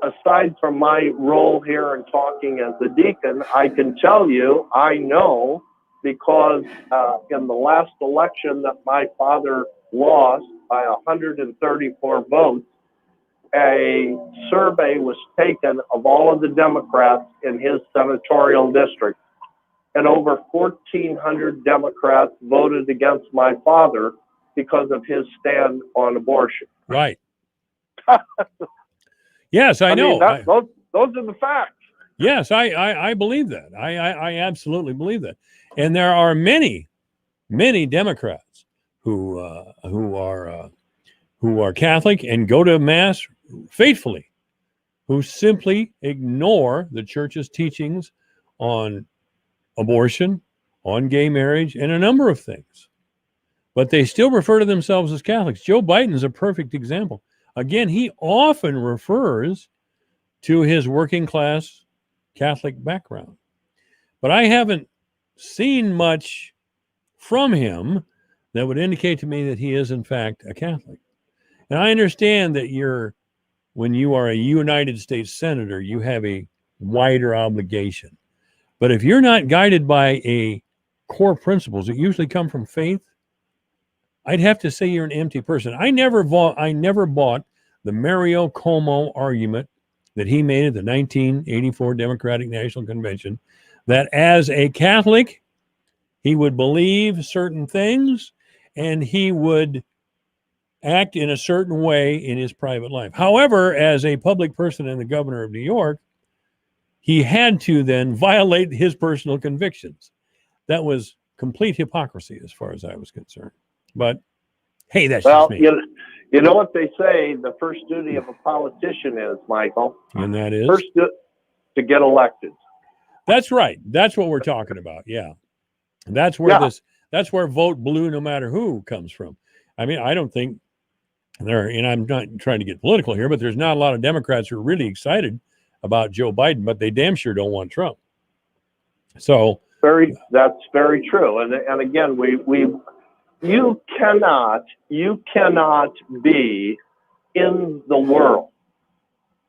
aside from my role here and talking as a deacon, I can tell you I know because in the last election that my father lost by 134 votes, a survey was taken of all of the Democrats in his senatorial district, and over 1,400 Democrats voted against my father because of his stand on abortion. Right. Yes, I know. Mean, those are the facts. Yes, I believe that. I absolutely believe that. And there are many Democrats who are Catholic and go to Mass faithfully, who simply ignore the church's teachings on abortion, on gay marriage, and a number of things. But they still refer to themselves as Catholics. Joe Biden is a perfect example. Again, he often refers to his working class Catholic background. But I haven't seen much from him that would indicate to me that he is, in fact, a Catholic. And I understand that when you are a United States Senator, you have a wider obligation. But if you're not guided by a core principles that usually come from faith, I'd have to say you're an empty person. I never bought the Mario Cuomo argument that he made at the 1984 Democratic National Convention, that as a Catholic, he would believe certain things and he would act in a certain way in his private life. However, as a public person and the governor of New York, he had to then violate his personal convictions. That was complete hypocrisy as far as I was concerned. But hey, that's just me. You know what they say, the first duty of a politician is, Michael? And that is? First, to get elected. That's right. That's what we're talking about. Yeah. That's where that's where vote blue no matter who comes from. I mean, I don't think and I'm not trying to get political here, but there's not a lot of Democrats who are really excited about Joe Biden, but they damn sure don't want Trump. So that's very true. And again, you cannot be in the world.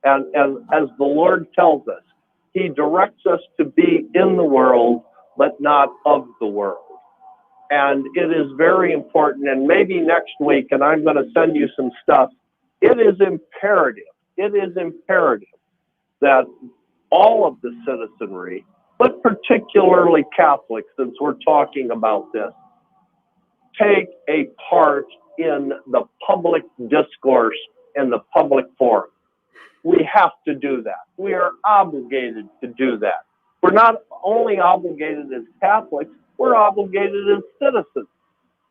And as the Lord tells us, he directs us to be in the world, but not of the world. And it is very important. And maybe next week, and I'm going to send you some stuff, it is imperative that all of the citizenry, but particularly Catholics, since we're talking about this, take a part in the public discourse and the public forum. We have to do that. We are obligated to do that. We're not only obligated as Catholics, we're obligated as citizens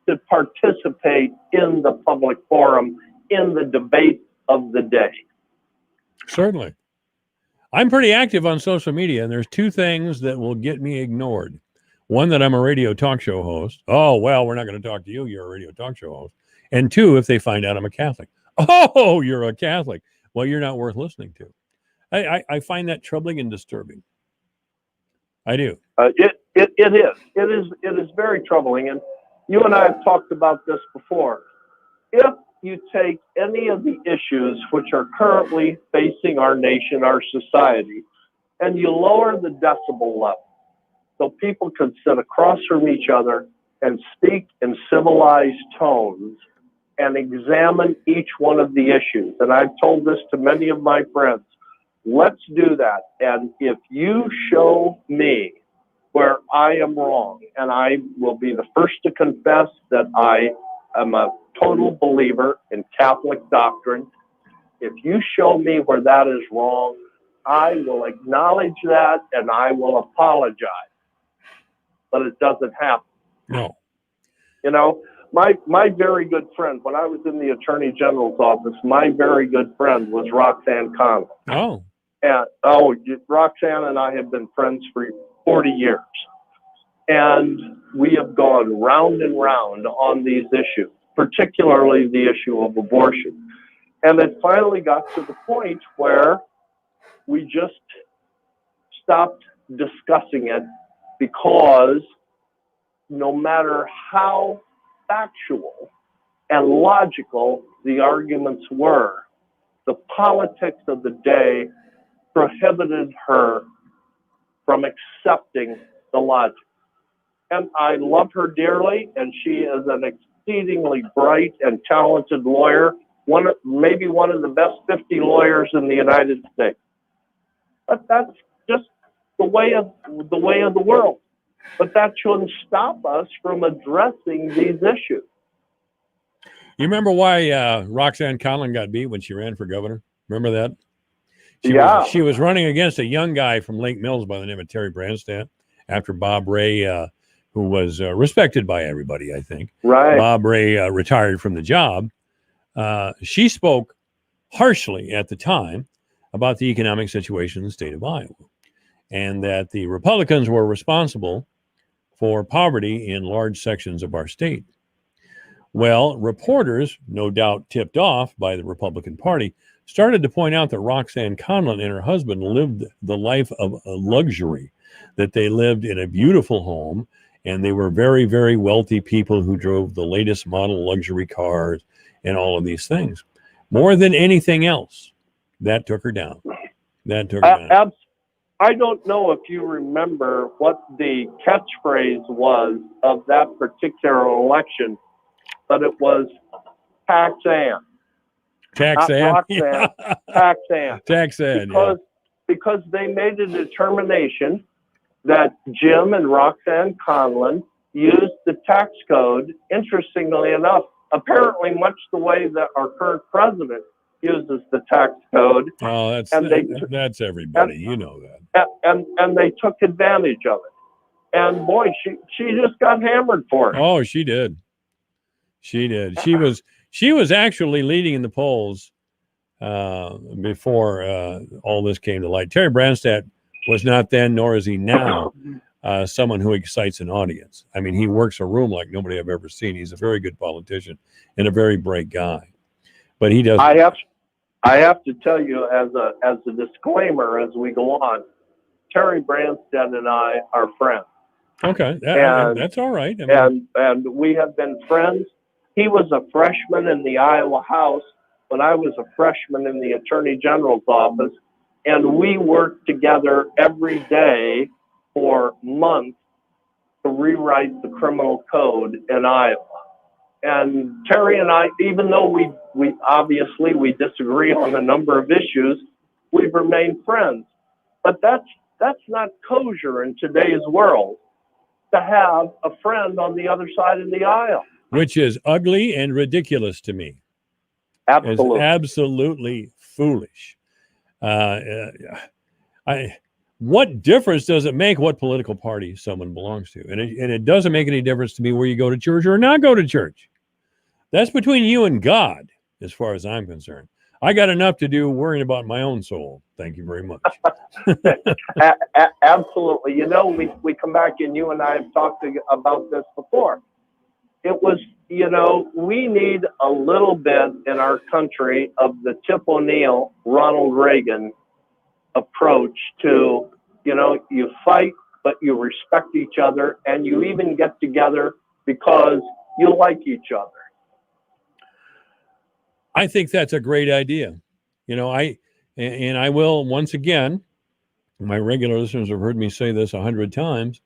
to participate in the public forum, in the debate of the day. Certainly. I'm pretty active on social media, and there's two things that will get me ignored. One, that I'm a radio talk show host. Oh, well, we're not going to talk to you. You're a radio talk show host. And two, if they find out I'm a Catholic. Oh, you're a Catholic. Well, you're not worth listening to. I find that troubling and disturbing. I do. It is very troubling. And you and I have talked about this before. If you take any of the issues which are currently facing our nation, our society, and you lower the decibel level so people can sit across from each other and speak in civilized tones and examine each one of the issues. And I've told this to many of my friends. Let's do that. And if you show me where I am wrong, and I will be the first to confess that I am a total believer in Catholic doctrine. If you show me where that is wrong, I will acknowledge that and I will apologize. But it doesn't happen. No. You know, my very good friend, when I was in the Attorney General's office, my very good friend was Roxanne Conlon. Oh. And Roxanne and I have been friends for 40 years. And we have gone round and round on these issues, particularly the issue of abortion. And it finally got to the point where we just stopped discussing it, because no matter how factual and logical the arguments were, the politics of the day prohibited her from accepting the logic. And I love her dearly, and she is an exceedingly bright and talented lawyer, maybe one of the best 50 lawyers in the United States. But that's just the way of the world. But that shouldn't stop us from addressing these issues. You remember why Roxanne Conlon got beat when she ran for governor? Remember that? She was running against a young guy from Lake Mills by the name of Terry Branstad, after Bob Ray, who was respected by everybody, I think. Right. Bob Ray retired from the job. She spoke harshly at the time about the economic situation in the state of Iowa, and that the Republicans were responsible for poverty in large sections of our state. Well, reporters, no doubt tipped off by the Republican Party, started to point out that Roxanne Conlon and her husband lived the life of luxury, that they lived in a beautiful home, and they were very, very wealthy people who drove the latest model luxury cars and all of these things. More than anything else, that took her down. I don't know if you remember what the catchphrase was of that particular election, but it was Tax-Ann. Tax-Ann? Roxanne, Tax-Ann. Tax-Ann, because they made a determination that Jim and Roxanne Conlon used the tax code, interestingly enough, apparently much the way that our current president uses the tax code. Oh, that's everybody. You know that. And they took advantage of it. And boy, she just got hammered for it. Oh, she did. She did. She was actually leading in the polls before all this came to light. Terry Branstad was not then, nor is he now, someone who excites an audience. I mean, he works a room like nobody I've ever seen. He's a very good politician and a very bright guy. But he doesn't. I have to tell you, as a disclaimer, as we go on, Terry Branstad and I are friends. Okay, that's all right. And we have been friends. He was a freshman in the Iowa House when I was a freshman in the Attorney General's office, and we worked together every day for months to rewrite the criminal code in Iowa. And Terry and I, even though we obviously disagree on a number of issues, we've remained friends. But that's not kosher in today's world, to have a friend on the other side of the aisle. Which is ugly and ridiculous to me. Absolutely. It's absolutely foolish. What difference does it make what political party someone belongs to? And it doesn't make any difference to me where you go to church or not go to church. That's between you and God, as far as I'm concerned. I got enough to do worrying about my own soul. Thank you very much. Absolutely. You know, we come back, and you and I have talked about this before. It was, we need a little bit in our country of the Tip O'Neill, Ronald Reagan approach to, you fight, but you respect each other, and you even get together because you like each other. I think that's a great idea. I will, once again, my regular listeners have heard me say this 100 times,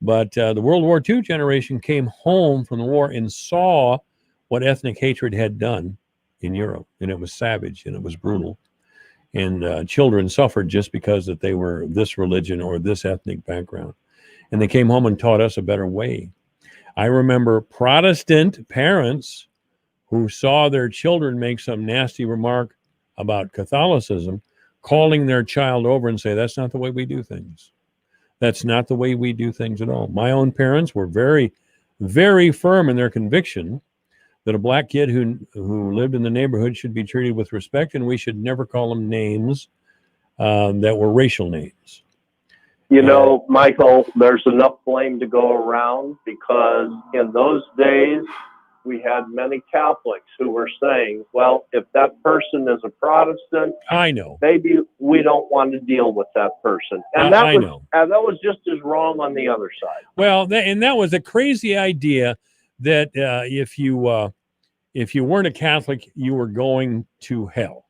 but the World War II generation came home from the war and saw what ethnic hatred had done in Europe. And it was savage and it was brutal. And children suffered just because that they were this religion or this ethnic background. And they came home and taught us a better way. I remember Protestant parents who saw their children make some nasty remark about Catholicism, calling their child over and say, that's not the way we do things. That's not the way we do things at all. My own parents were very very firm in their conviction that a black kid who lived in the neighborhood should be treated with respect, and we should never call them names that were racial names. You know, Michael, there's enough blame to go around, because in those days we had many Catholics who were saying, well, if that person is a Protestant, I know, maybe we don't want to deal with that person. And that was just as wrong on the other side. Well, that was a crazy idea that if you weren't a Catholic, you were going to hell.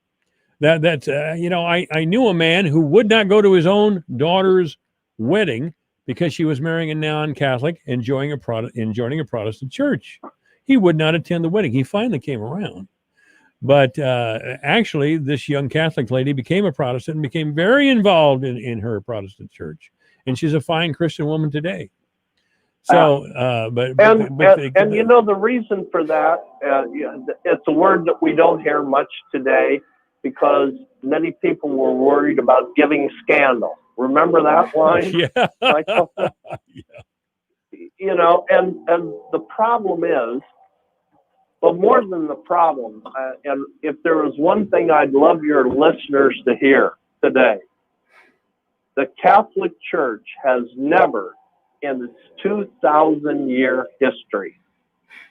I knew a man who would not go to his own daughter's wedding because she was marrying a non-Catholic and joining a Protestant church. He would not attend the wedding. He finally came around. But actually, this young Catholic lady became a Protestant and became very involved in her Protestant church. And she's a fine Christian woman today. So, and you know, the reason for that, it's a word that we don't hear much today, because many people were worried about giving scandal. Remember that line? Yeah. Michael? You know, and the problem is, but more than the problem, and if there was one thing I'd love your listeners to hear today, the Catholic Church has never, in its 2,000-year history,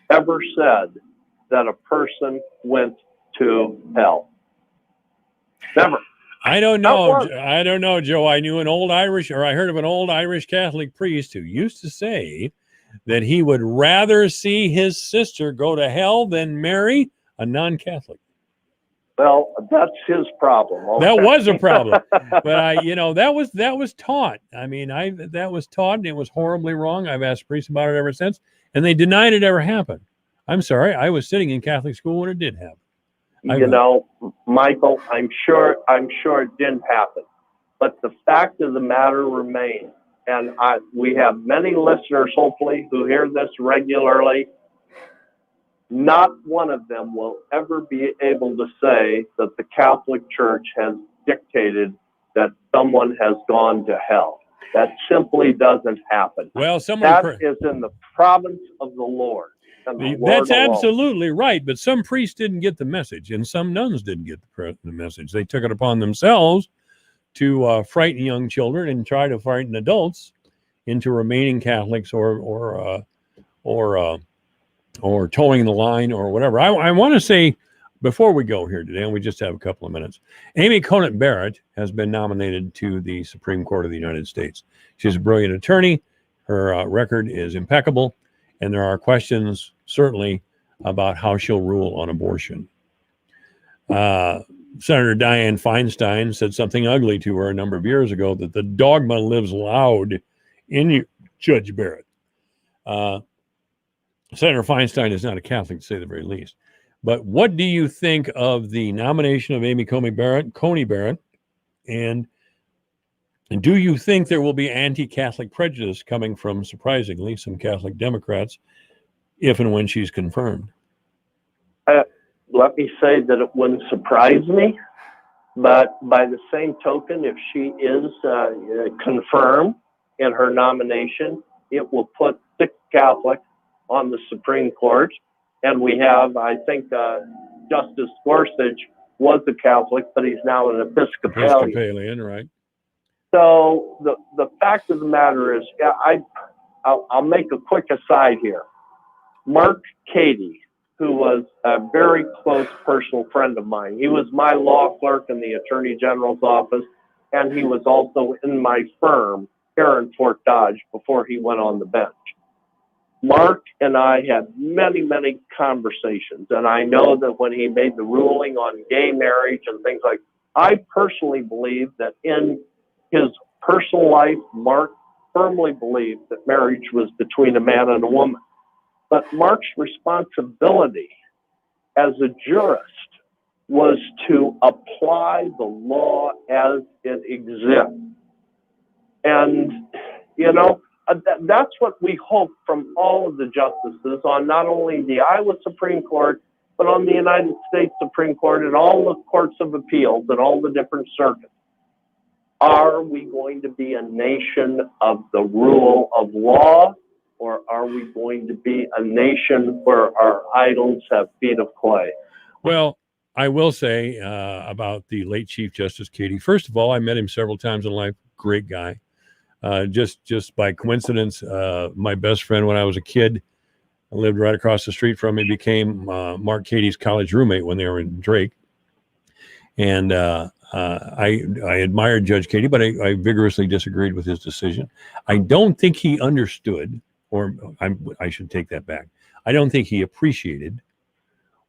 ever said that a person went to hell. Never. I don't know, Joe. I heard of an old Irish Catholic priest who used to say that he would rather see his sister go to hell than marry a non-Catholic. Well, that's his problem. Okay. That was a problem, but that was taught. I mean, that was taught, and it was horribly wrong. I've asked priests about it ever since, and they denied it ever happened. I'm sorry, I was sitting in Catholic school when it did happen. You know, Michael, I'm sure it didn't happen, but the fact of the matter remains, and we have many listeners, hopefully, who hear this regularly. Not one of them will ever be able to say that the Catholic Church has dictated that someone has gone to hell. That simply doesn't happen. Well, that is in the province of the Lord. That's absolutely right, but some priests didn't get the message, and some nuns didn't get the message. They took it upon themselves to frighten young children and try to frighten adults into remaining Catholics or towing the line or whatever. I want to say, before we go here today, and we just have a couple of minutes, Amy Conant Barrett has been nominated to the Supreme Court of the United States. She's a brilliant attorney. Her record is impeccable. And there are questions, certainly, about how she'll rule on abortion. Senator Dianne Feinstein said something ugly to her a number of years ago, that the dogma lives loud in you, Judge Barrett. Senator Feinstein is not a Catholic, to say the very least. But what do you think of the nomination of Amy Coney Barrett? And do you think there will be anti-Catholic prejudice coming from, surprisingly, some Catholic Democrats if and when she's confirmed? Let me say that it wouldn't surprise me. But by the same token, if she is confirmed in her nomination, it will put 6 Catholics on the Supreme Court. And we have, I think, Justice Gorsuch was a Catholic, but he's now an Episcopalian. Episcopalian, right. So the fact of the matter is, I'll make a quick aside here. Mark Cady, who was a very close personal friend of mine, he was my law clerk in the Attorney General's office, and he was also in my firm here in Fort Dodge before he went on the bench. Mark and I had many, many conversations, and I know that when he made the ruling on gay marriage and things like, I personally believe that in his personal life, Mark firmly believed that marriage was between a man and a woman. But Mark's responsibility as a jurist was to apply the law as it exists. And, that's what we hope from all of the justices on not only the Iowa Supreme Court, but on the United States Supreme Court and all the courts of appeals and all the different circuits. Are we going to be a nation of the rule of law, or are we going to be a nation where our idols have feet of clay? Well, I will say about the late Chief Justice Cady. First of all, I met him several times in life. Great guy. Just by coincidence, my best friend when I was a kid, I lived right across the street from him, became Mark Cady's college roommate when they were in Drake. And I admired Judge Cady, but I vigorously disagreed with his decision. I don't think he understood, or I should take that back. I don't think he appreciated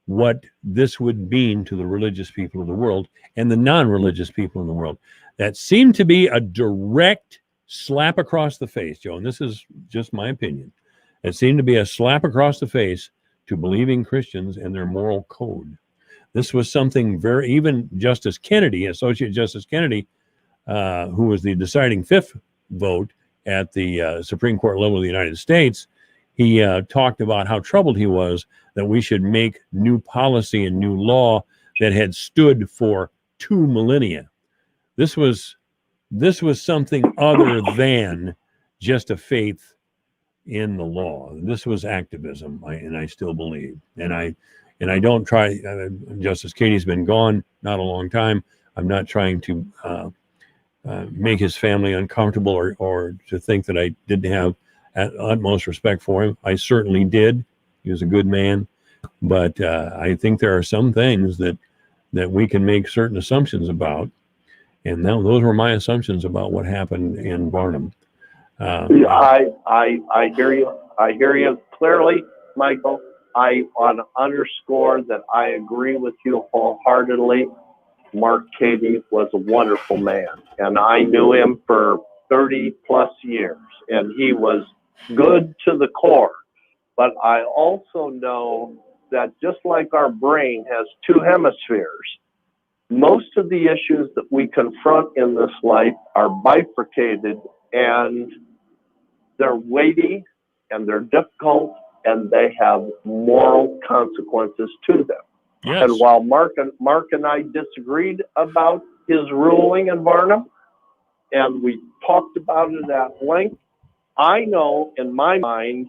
what this would mean to the religious people of the world and the non-religious people in the world. That seemed to be a direct slap across the face, Joe, and this is just my opinion. It seemed to be a slap across the face to believing Christians and their moral code. This was something very, even Justice Kennedy, Associate Justice Kennedy, who was the deciding fifth vote at the Supreme Court level of the United States, he talked about how troubled he was that we should make new policy and new law that had stood for 2 millennia. This was something other than just a faith in the law. This was activism, and I still believe. And I don't try. Justice Cady's been gone not a long time. I'm not trying to make his family uncomfortable or to think that I didn't have utmost respect for him. I certainly did. He was a good man, but I think there are some things that we can make certain assumptions about, and now those were my assumptions about what happened in Barnum. I hear you. I hear you clearly, Michael. I want to underscore that I agree with you wholeheartedly. Mark Cady was a wonderful man, and I knew him for 30 plus years, and he was good to the core. But I also know that just like our brain has 2 hemispheres, most of the issues that we confront in this life are bifurcated, and they're weighty and they're difficult, and they have moral consequences to them. Yes. And while Mark and I disagreed about his ruling in Barnum, and we talked about it at length, I know in my mind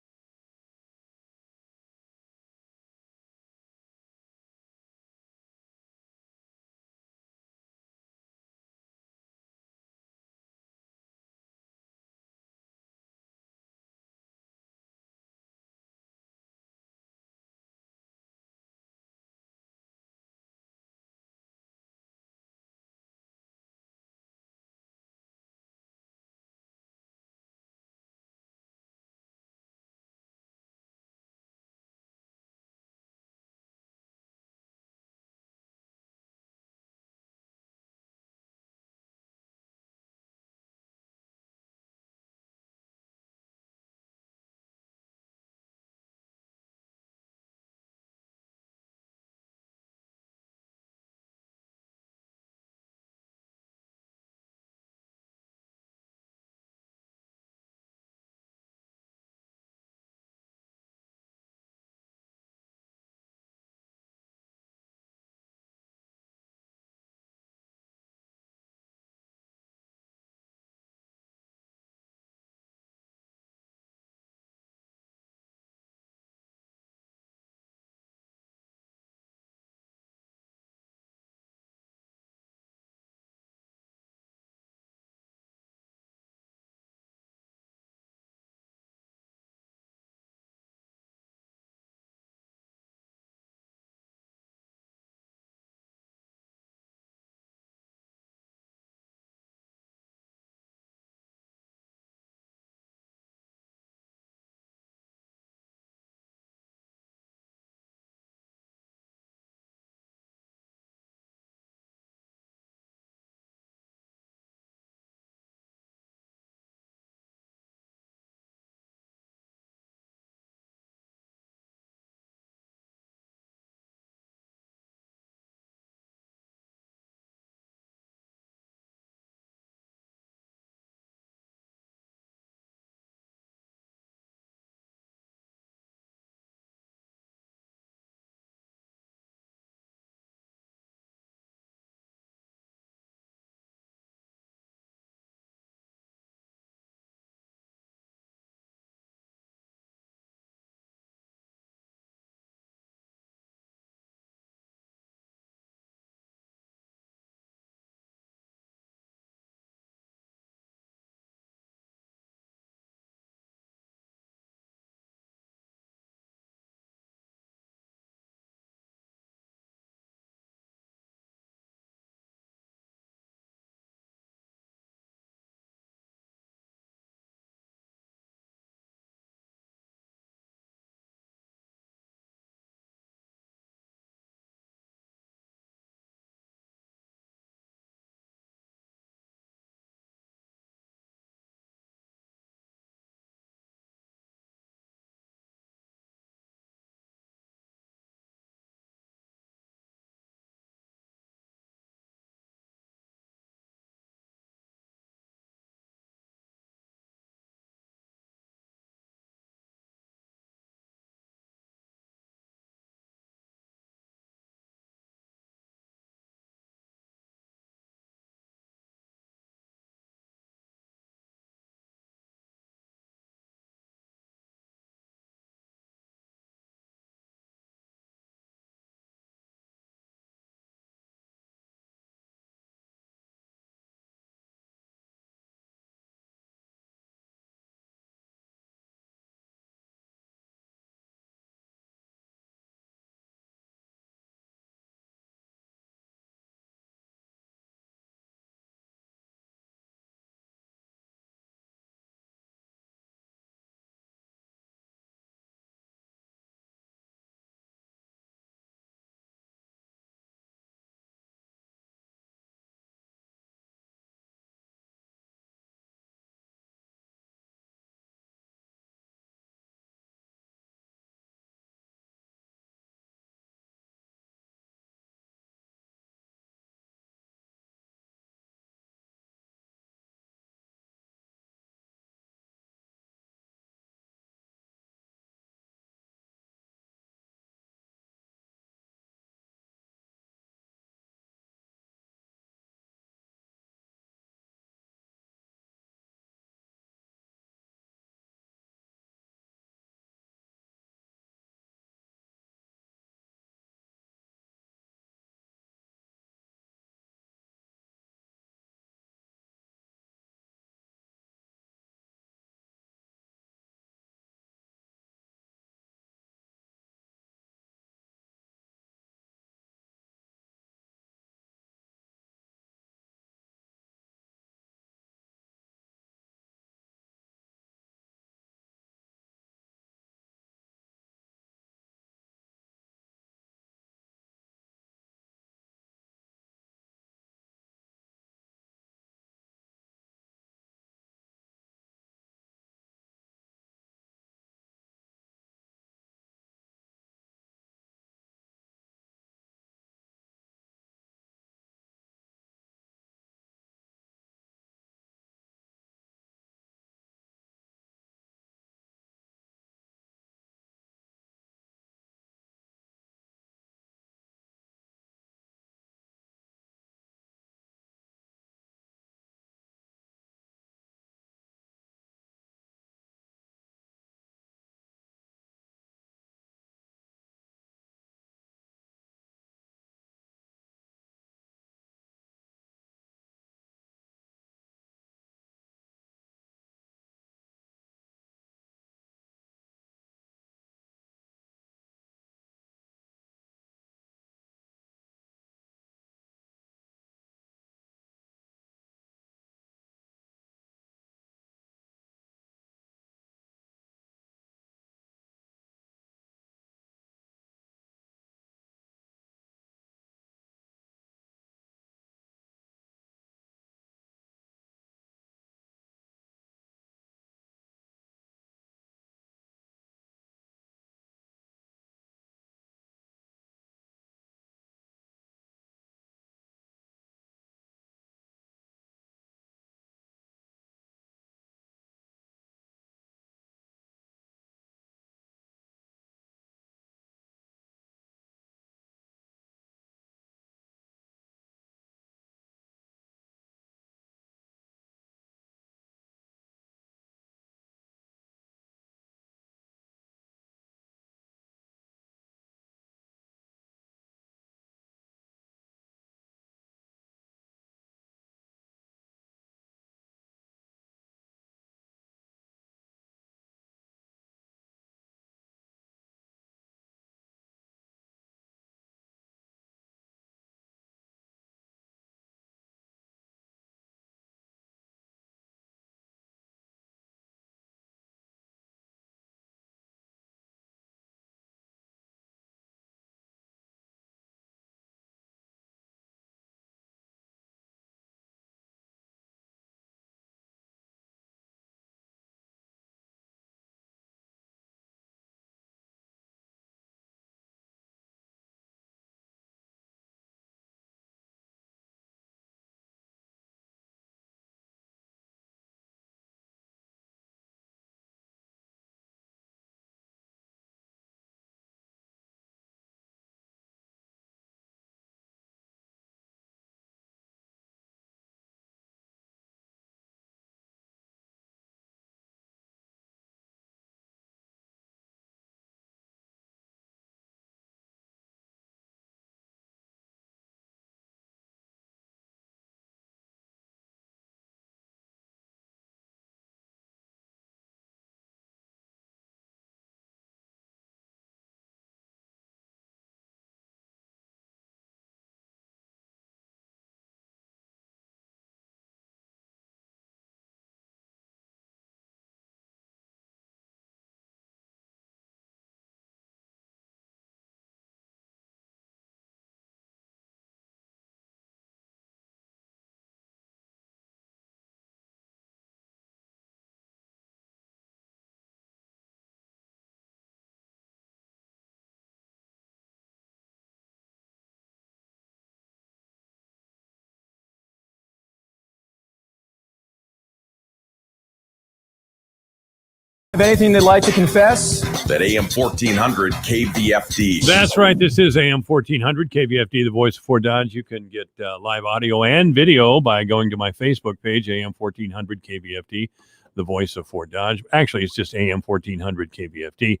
Have anything they'd like to confess? That AM 1400 KVFD. That's right. This is AM 1400 KVFD, the voice of Fort Dodge. You can get live audio and video by going to my Facebook page, AM 1400 KVFD, the voice of Fort Dodge. Actually, it's just AM 1400 KVFD,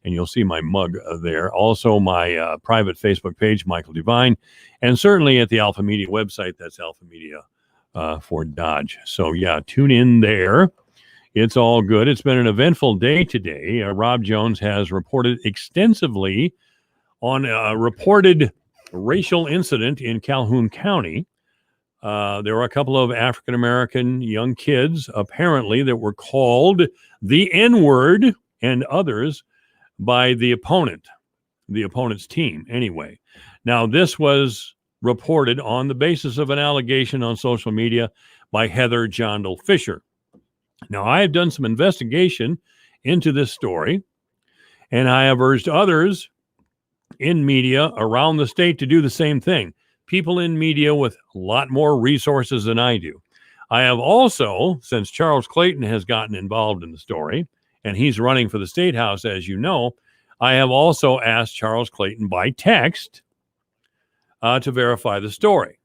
and you'll see my mug there. Also, my private Facebook page, Michael Devine, and certainly at the Alpha Media website. That's Alpha Media Fort Dodge. So, yeah, tune in there. It's all good. It's been an eventful day today. Rob Jones has reported extensively on a reported racial incident in Calhoun County. There were a couple of African-American young kids, apparently, that were called the N-word and others by the opponent's team, anyway. Now, this was reported on the basis of an allegation on social media by Heather Jondal Fisher. Now, I have done some investigation into this story, and I have urged others in media around the state to do the same thing. People in media with a lot more resources than I do. I have also, since Charles Clayton has gotten involved in the story, and he's running for the State House, as you know, I have also asked Charles Clayton by text to verify the story.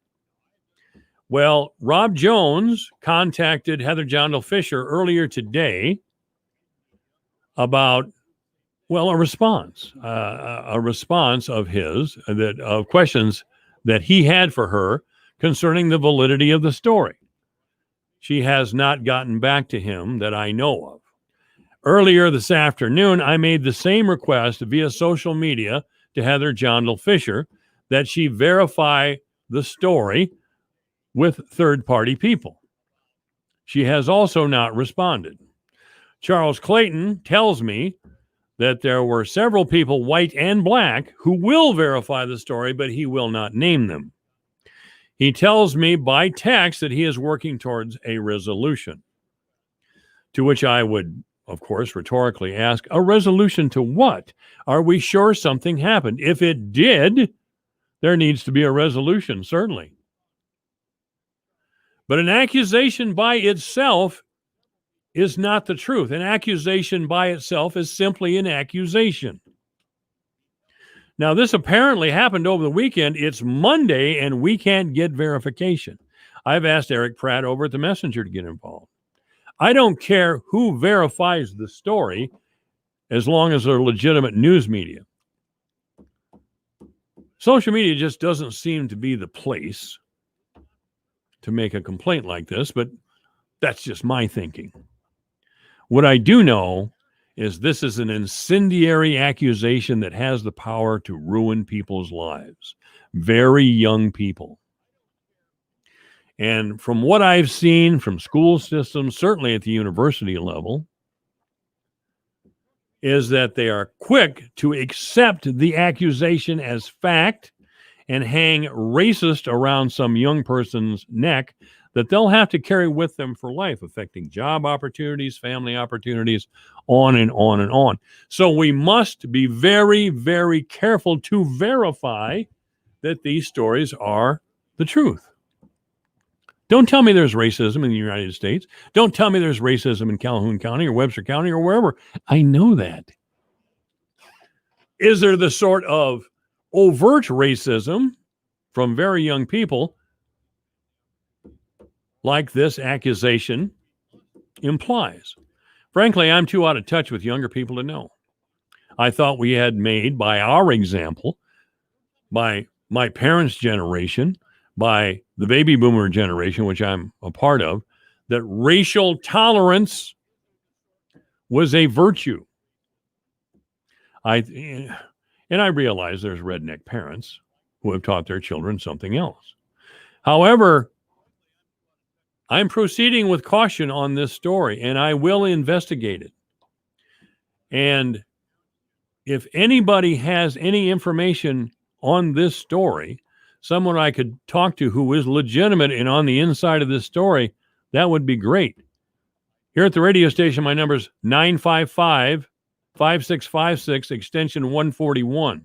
Well, Rob Jones contacted Heather Jondal Fisher earlier today about, well, a response of his, of questions that he had for her concerning the validity of the story. She has not gotten back to him that I know of. Earlier this afternoon, I made the same request via social media to Heather Jondal Fisher that she verify the story with third-party people. She has also not responded. Charles Clayton tells me that there were several people, white and black, who will verify the story, but he will not name them. He tells me by text that he is working towards a resolution, to which I would, of course, rhetorically ask, a resolution to what? Are we sure something happened? If it did, there needs to be a resolution, certainly. But an accusation by itself is not the truth. An accusation by itself is simply an accusation. Now, this apparently happened over the weekend. It's Monday, and we can't get verification. I've asked Eric Pratt over at the Messenger to get involved. I don't care who verifies the story as long as they're legitimate news media. Social media just doesn't seem to be the place to make a complaint like this, but that's just my thinking. What I do know is this is an incendiary accusation that has the power to ruin people's lives, very young people. And from what I've seen from school systems, certainly at the university level, is that they are quick to accept the accusation as fact and hang racist around some young person's neck that they'll have to carry with them for life, affecting job opportunities, family opportunities, on and on and on. So we must be very, very careful to verify that these stories are the truth. Don't tell me there's racism in the United States. Don't tell me there's racism in Calhoun County or Webster County or wherever. I know that. Is there the sort of overt racism from very young people like this accusation implies? Frankly, I'm too out of touch with younger people to know. I thought we had made, by our example, by my parents' generation, by the baby boomer generation, which I'm a part of, that racial tolerance was a virtue. And I realize there's redneck parents who have taught their children something else. However, I'm proceeding with caution on this story, and I will investigate it. And if anybody has any information on this story, someone I could talk to who is legitimate and on the inside of this story, that would be great. Here at the radio station, my number is 955-5656, extension 141.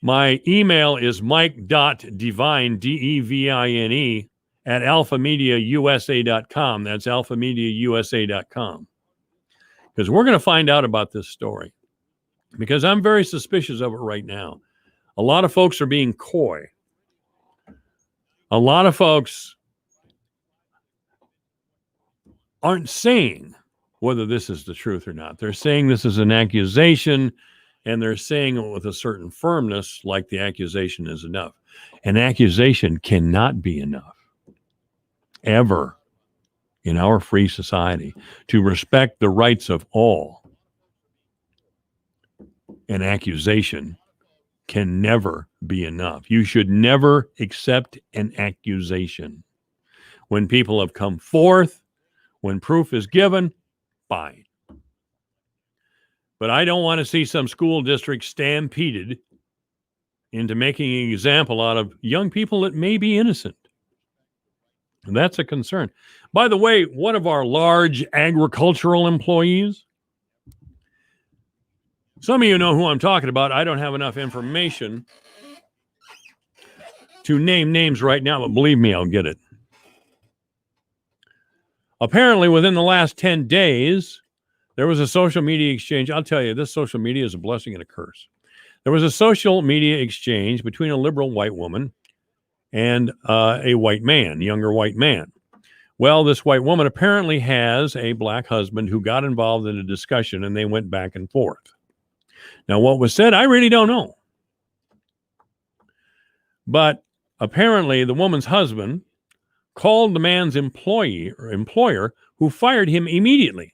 My email is mike.devine, Devine, at alphamediausa.com. That's alphamediausa.com. Because we're going to find out about this story. Because I'm very suspicious of it right now. A lot of folks are being coy. A lot of folks aren't saying whether this is the truth or not. They're saying this is an accusation, and they're saying it with a certain firmness, like the accusation is enough. An accusation cannot be enough, ever, in our free society. To respect the rights of all, an accusation can never be enough. You should never accept an accusation. When people have come forth, when proof is given, fine. But I don't want to see some school district stampeded into making an example out of young people that may be innocent. And that's a concern. By the way, one of our large agricultural employees, some of you know who I'm talking about. I don't have enough information to name names right now, but believe me, I'll get it. Apparently, within the last 10 days, there was a social media exchange. I'll tell you, this social media is a blessing and a curse. There was a social media exchange between a liberal white woman and a white man, younger white man. Well, this white woman apparently has a black husband who got involved in a discussion, and they went back and forth. Now, what was said, I really don't know. But apparently, the woman's husband called the man's employer, who fired him immediately.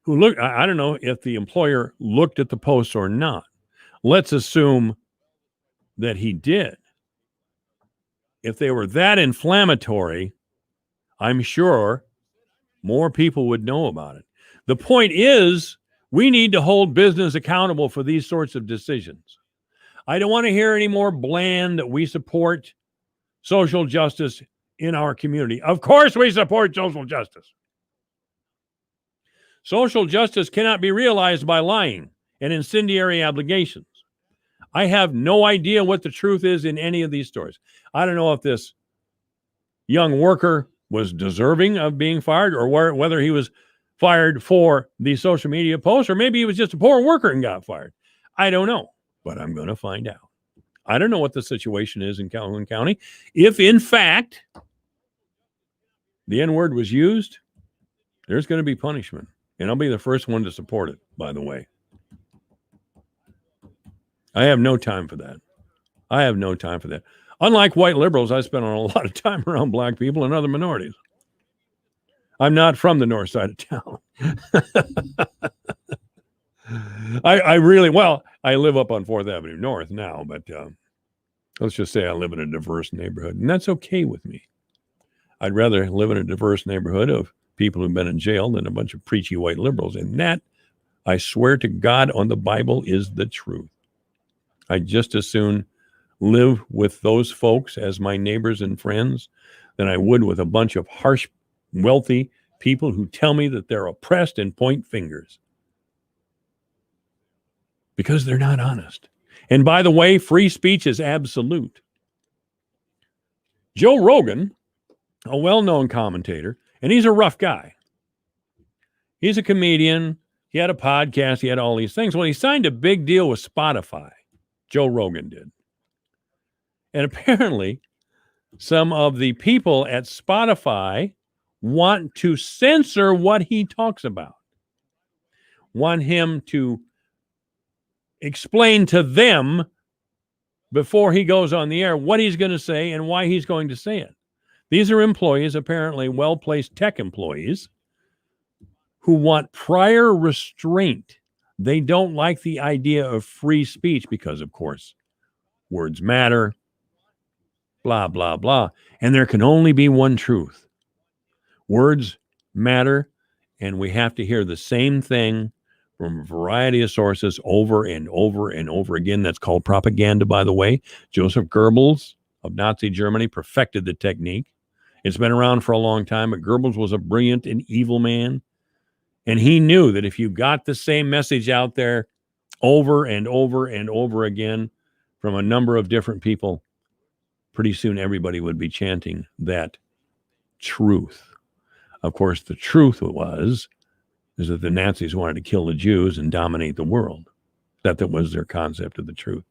I don't know if the employer looked at the post or not. Let's assume that he did. If they were that inflammatory, I'm sure more people would know about it. The point is, we need to hold business accountable for these sorts of decisions. I don't want to hear any more bland that we support social justice in our community. Of course we support social justice. Social justice cannot be realized by lying and incendiary obligations. I have no idea what the truth is in any of these stories. I don't know if this young worker was deserving of being fired, or whether he was fired for the social media post, or maybe he was just a poor worker and got fired. I don't know, but I'm going to find out. I don't know what the situation is in Calhoun County. If, in fact, the N-word was used, there's going to be punishment. And I'll be the first one to support it, by the way. I have no time for that. I have no time for that. Unlike white liberals, I spend a lot of time around black people and other minorities. I'm not from the north side of town. I live up on 4th Avenue North now, but let's just say I live in a diverse neighborhood, and that's okay with me. I'd rather live in a diverse neighborhood of people who've been in jail than a bunch of preachy white liberals. And that, I swear to God on the Bible, is the truth. I'd just as soon live with those folks as my neighbors and friends than I would with a bunch of harsh, wealthy people who tell me that they're oppressed and point fingers. Because they're not honest. And by the way, free speech is absolute. Joe Rogan, a well-known commentator, and he's a rough guy. He's a comedian. He had a podcast. He had all these things. Well, he signed a big deal with Spotify. Joe Rogan did. And apparently, some of the people at Spotify want to censor what he talks about. Want him to explain to them before he goes on the air what he's going to say and why he's going to say it. These are employees, apparently well-placed tech employees, who want prior restraint. They don't like the idea of free speech because, of course, words matter, blah, blah, blah. And there can only be one truth. Words matter, and we have to hear the same thing from a variety of sources over and over and over again. That's called propaganda, by the way. Joseph Goebbels of Nazi Germany perfected the technique. It's been around for a long time, but Goebbels was a brilliant and evil man. And he knew that if you got the same message out there over and over and over again from a number of different people, pretty soon everybody would be chanting that truth. Of course, the truth is that the Nazis wanted to kill the Jews and dominate the world. That was their concept of the truth.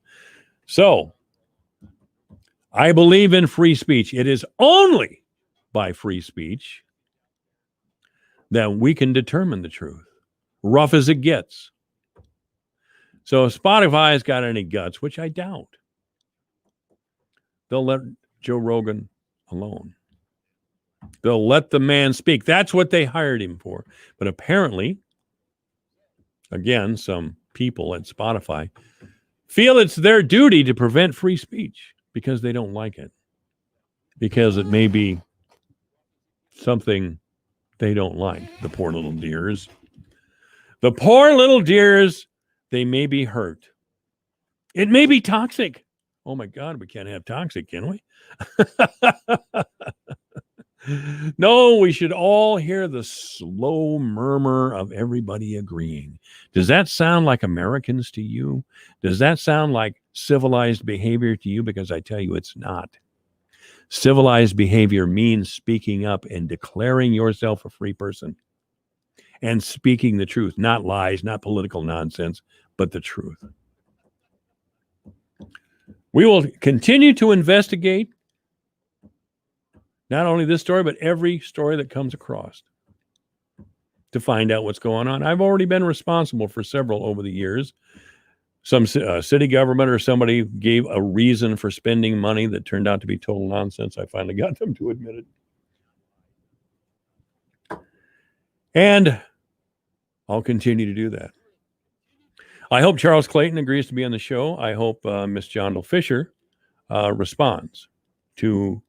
So, I believe in free speech. It is only by free speech that we can determine the truth, rough as it gets. So if Spotify has got any guts, which I doubt, they'll let Joe Rogan alone. They'll let the man speak. That's what they hired him for. But apparently, again, some people at Spotify feel it's their duty to prevent free speech because they don't like it. Because it may be something they don't like. The poor little dears. The poor little dears, they may be hurt. It may be toxic. Oh my God, we can't have toxic, can we? No, we should all hear the slow murmur of everybody agreeing. Does that sound like Americans to you? Does that sound like civilized behavior to you? Because I tell you, it's not. Civilized behavior means speaking up and declaring yourself a free person and speaking the truth, not lies, not political nonsense, but the truth. We will continue to investigate not only this story, but every story that comes across to find out what's going on. I've already been responsible for several over the years. Some city government or somebody gave a reason for spending money that turned out to be total nonsense. I finally got them to admit it. And I'll continue to do that. I hope Charles Clayton agrees to be on the show. I hope Miss Jondal Fisher responds to.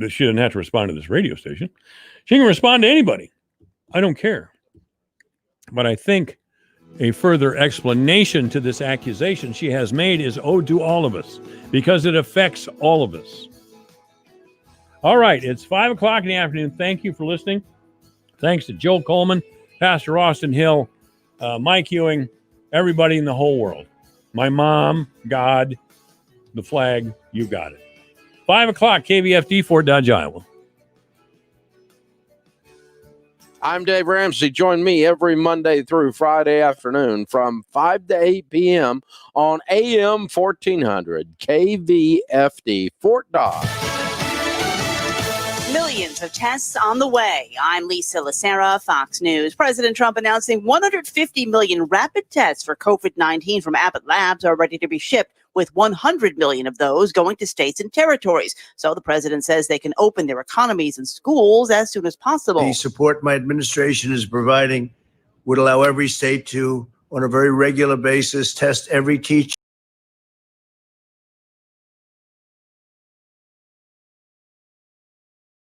She doesn't have to respond to this radio station. She can respond to anybody. I don't care. But I think a further explanation to this accusation she has made is owed to all of us because it affects all of us. All right, it's 5 o'clock in the afternoon. Thank you for listening. Thanks to Joe Coleman, Pastor Austin Hill, Mike Ewing, everybody in the whole world. My mom, God, the flag, you got it. 5 o'clock, KVFD, Fort Dodge, Iowa. I'm Dave Ramsey. Join me every Monday through Friday afternoon from 5 to 8 p.m. on AM 1400 KVFD, Fort Dodge. Millions of tests on the way. I'm Lisa Lacera, Fox News. President Trump announcing 150 million rapid tests for COVID-19 from Abbott Labs are ready to be shipped, with 100 million of those going to states and territories. So the president says they can open their economies and schools as soon as possible. The support my administration is providing would allow every state to, on a very regular basis, test every teacher